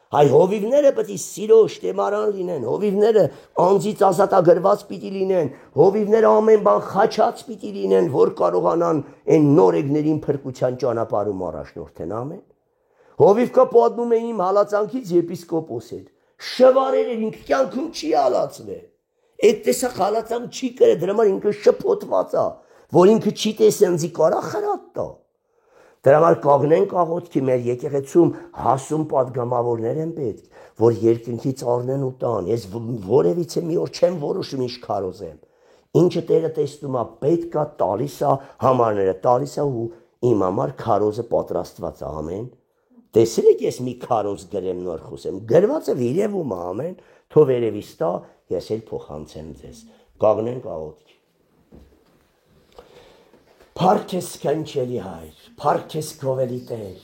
Հայ հովիվները պետք է սիրո շտեմարան լինեն, հովիվները անձից ազատագրված պիտի լինեն, հովիվները ամեն բան խաչած պիտի լինեն, որ կարողանան այն նորեգներին փրկության ճանապարհում առաջնորդեն, ամեն։ Հովիվկա պատմում է իմ հալածանքից եպիսկոպոս էր, շվարեր էր, ինքը կյանքում չի հալածվել, այդ տեսակ հալածանք չի կրել, դրա համար ինքը շփոթված է, որ ինքը չի տեսնի ինձի կարա խրատ տա։ Դրա համար կանգնենք աղոթքի մեր եկեղեցում հասուն պատգամավորներ են պետք, որ երկնքից առնեն ու տան։ Ես որևիցե մի օր չեմ որոշում ինչ քարոզեմ։ Ինչը Տերը տեսնում է, պետք է տալիս է, համարները տալիս է ու իմ համար քարոզը պատրաստված է, ամեն։ Տեսել եք ես մի քարոզ գրեմ նոր խոսեմ, գրված է երևում է, ամեն, թող վերևից տա, ես էլ փոխանցեմ ձեզ։ Կանգնենք աղոթքի։ Փառք ես սքանչելի Հայր, փառք ես գովելի Տեր,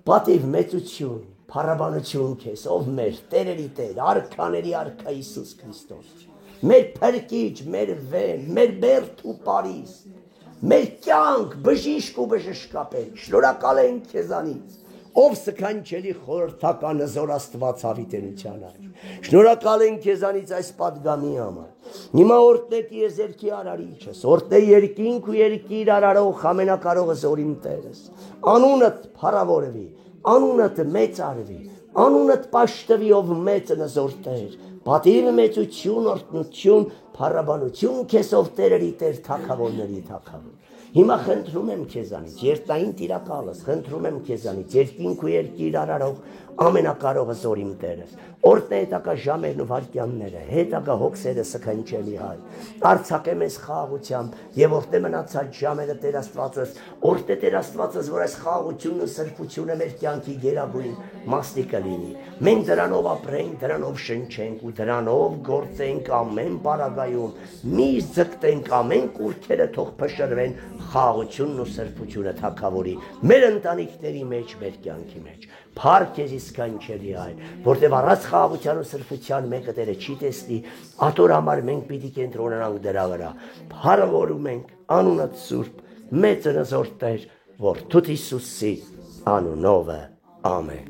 պատիվ մեծություն, փառաբանություն քեզ, ով մեր Տերերի Տեր, արքաների արքա Հիսուս Քրիստոս, մեր փրկիչ, մեր վեն, մեր բերդ ու Պարիս, մեր կյանք, բժիշկ ու բժշկապետ, շնորհակալ ենք քեզանից, ով սքանչելի խորհրդականը զոր Աստված հավիտենության Հայր, շնորհակալ ենք քեզանից այս պատգամի համար։ Հիմա օրհնե տիեզերքի արարիչս, օրհնե երկինք ու երկիր արարող ամենակարողը զորիմ Տերս, անունդ փառավորվի, անունդ մեծարվի, անունդ պաշտվի, ով մեծ նզոր Տեր, պատիվ մեծություն, օրհնություն, փառաբանություն քեզ, ով Տերերի Տեր, թագավորների թագավոր։ Հիմա խնդրում եմ քեզանից, երթային տիրակալս, խնդրում եմ քեզանից, երկինք ու երկիր արարող ամենակարողը զորիմ Տերս, օրհնե հետագա ժամերն ու վայրկյանները, հետագա հոգսերը սքանչելի Հայր, արձակե մեզ խաղաղությամբ եւ օրհնե մնացած ժամերը Տեր Աստվածս, օրհնե Տեր Աստվածս, որ այս խաղաղությունն ու սրբությունը մեր կյանքի գերագույն մասնիկը լինի։ Մենք դրանով ապրենք, դրանով շնչենք ու դրանով գործենք ամեն պարագայում, մի ձգտենք ամեն կուրքերը թող փշրվեն խաղաղությունն ու սրբությունը թագավորի մեր ընտանիքների մեջ, մեր կյանքի մեջ։ Փառք քեզ սքանչելի Հայր, որտեղ առանց խաղաղության ու սրբության մեկը Տերը չի տեսնի, ատոր համար մենք պիտի կենտրոնանանք դրա վրա։ Փառավորում ենք անունդ սուրբ, մեծ նզոր Տեր, որդուդ Հիսուսի անունով, ամեն։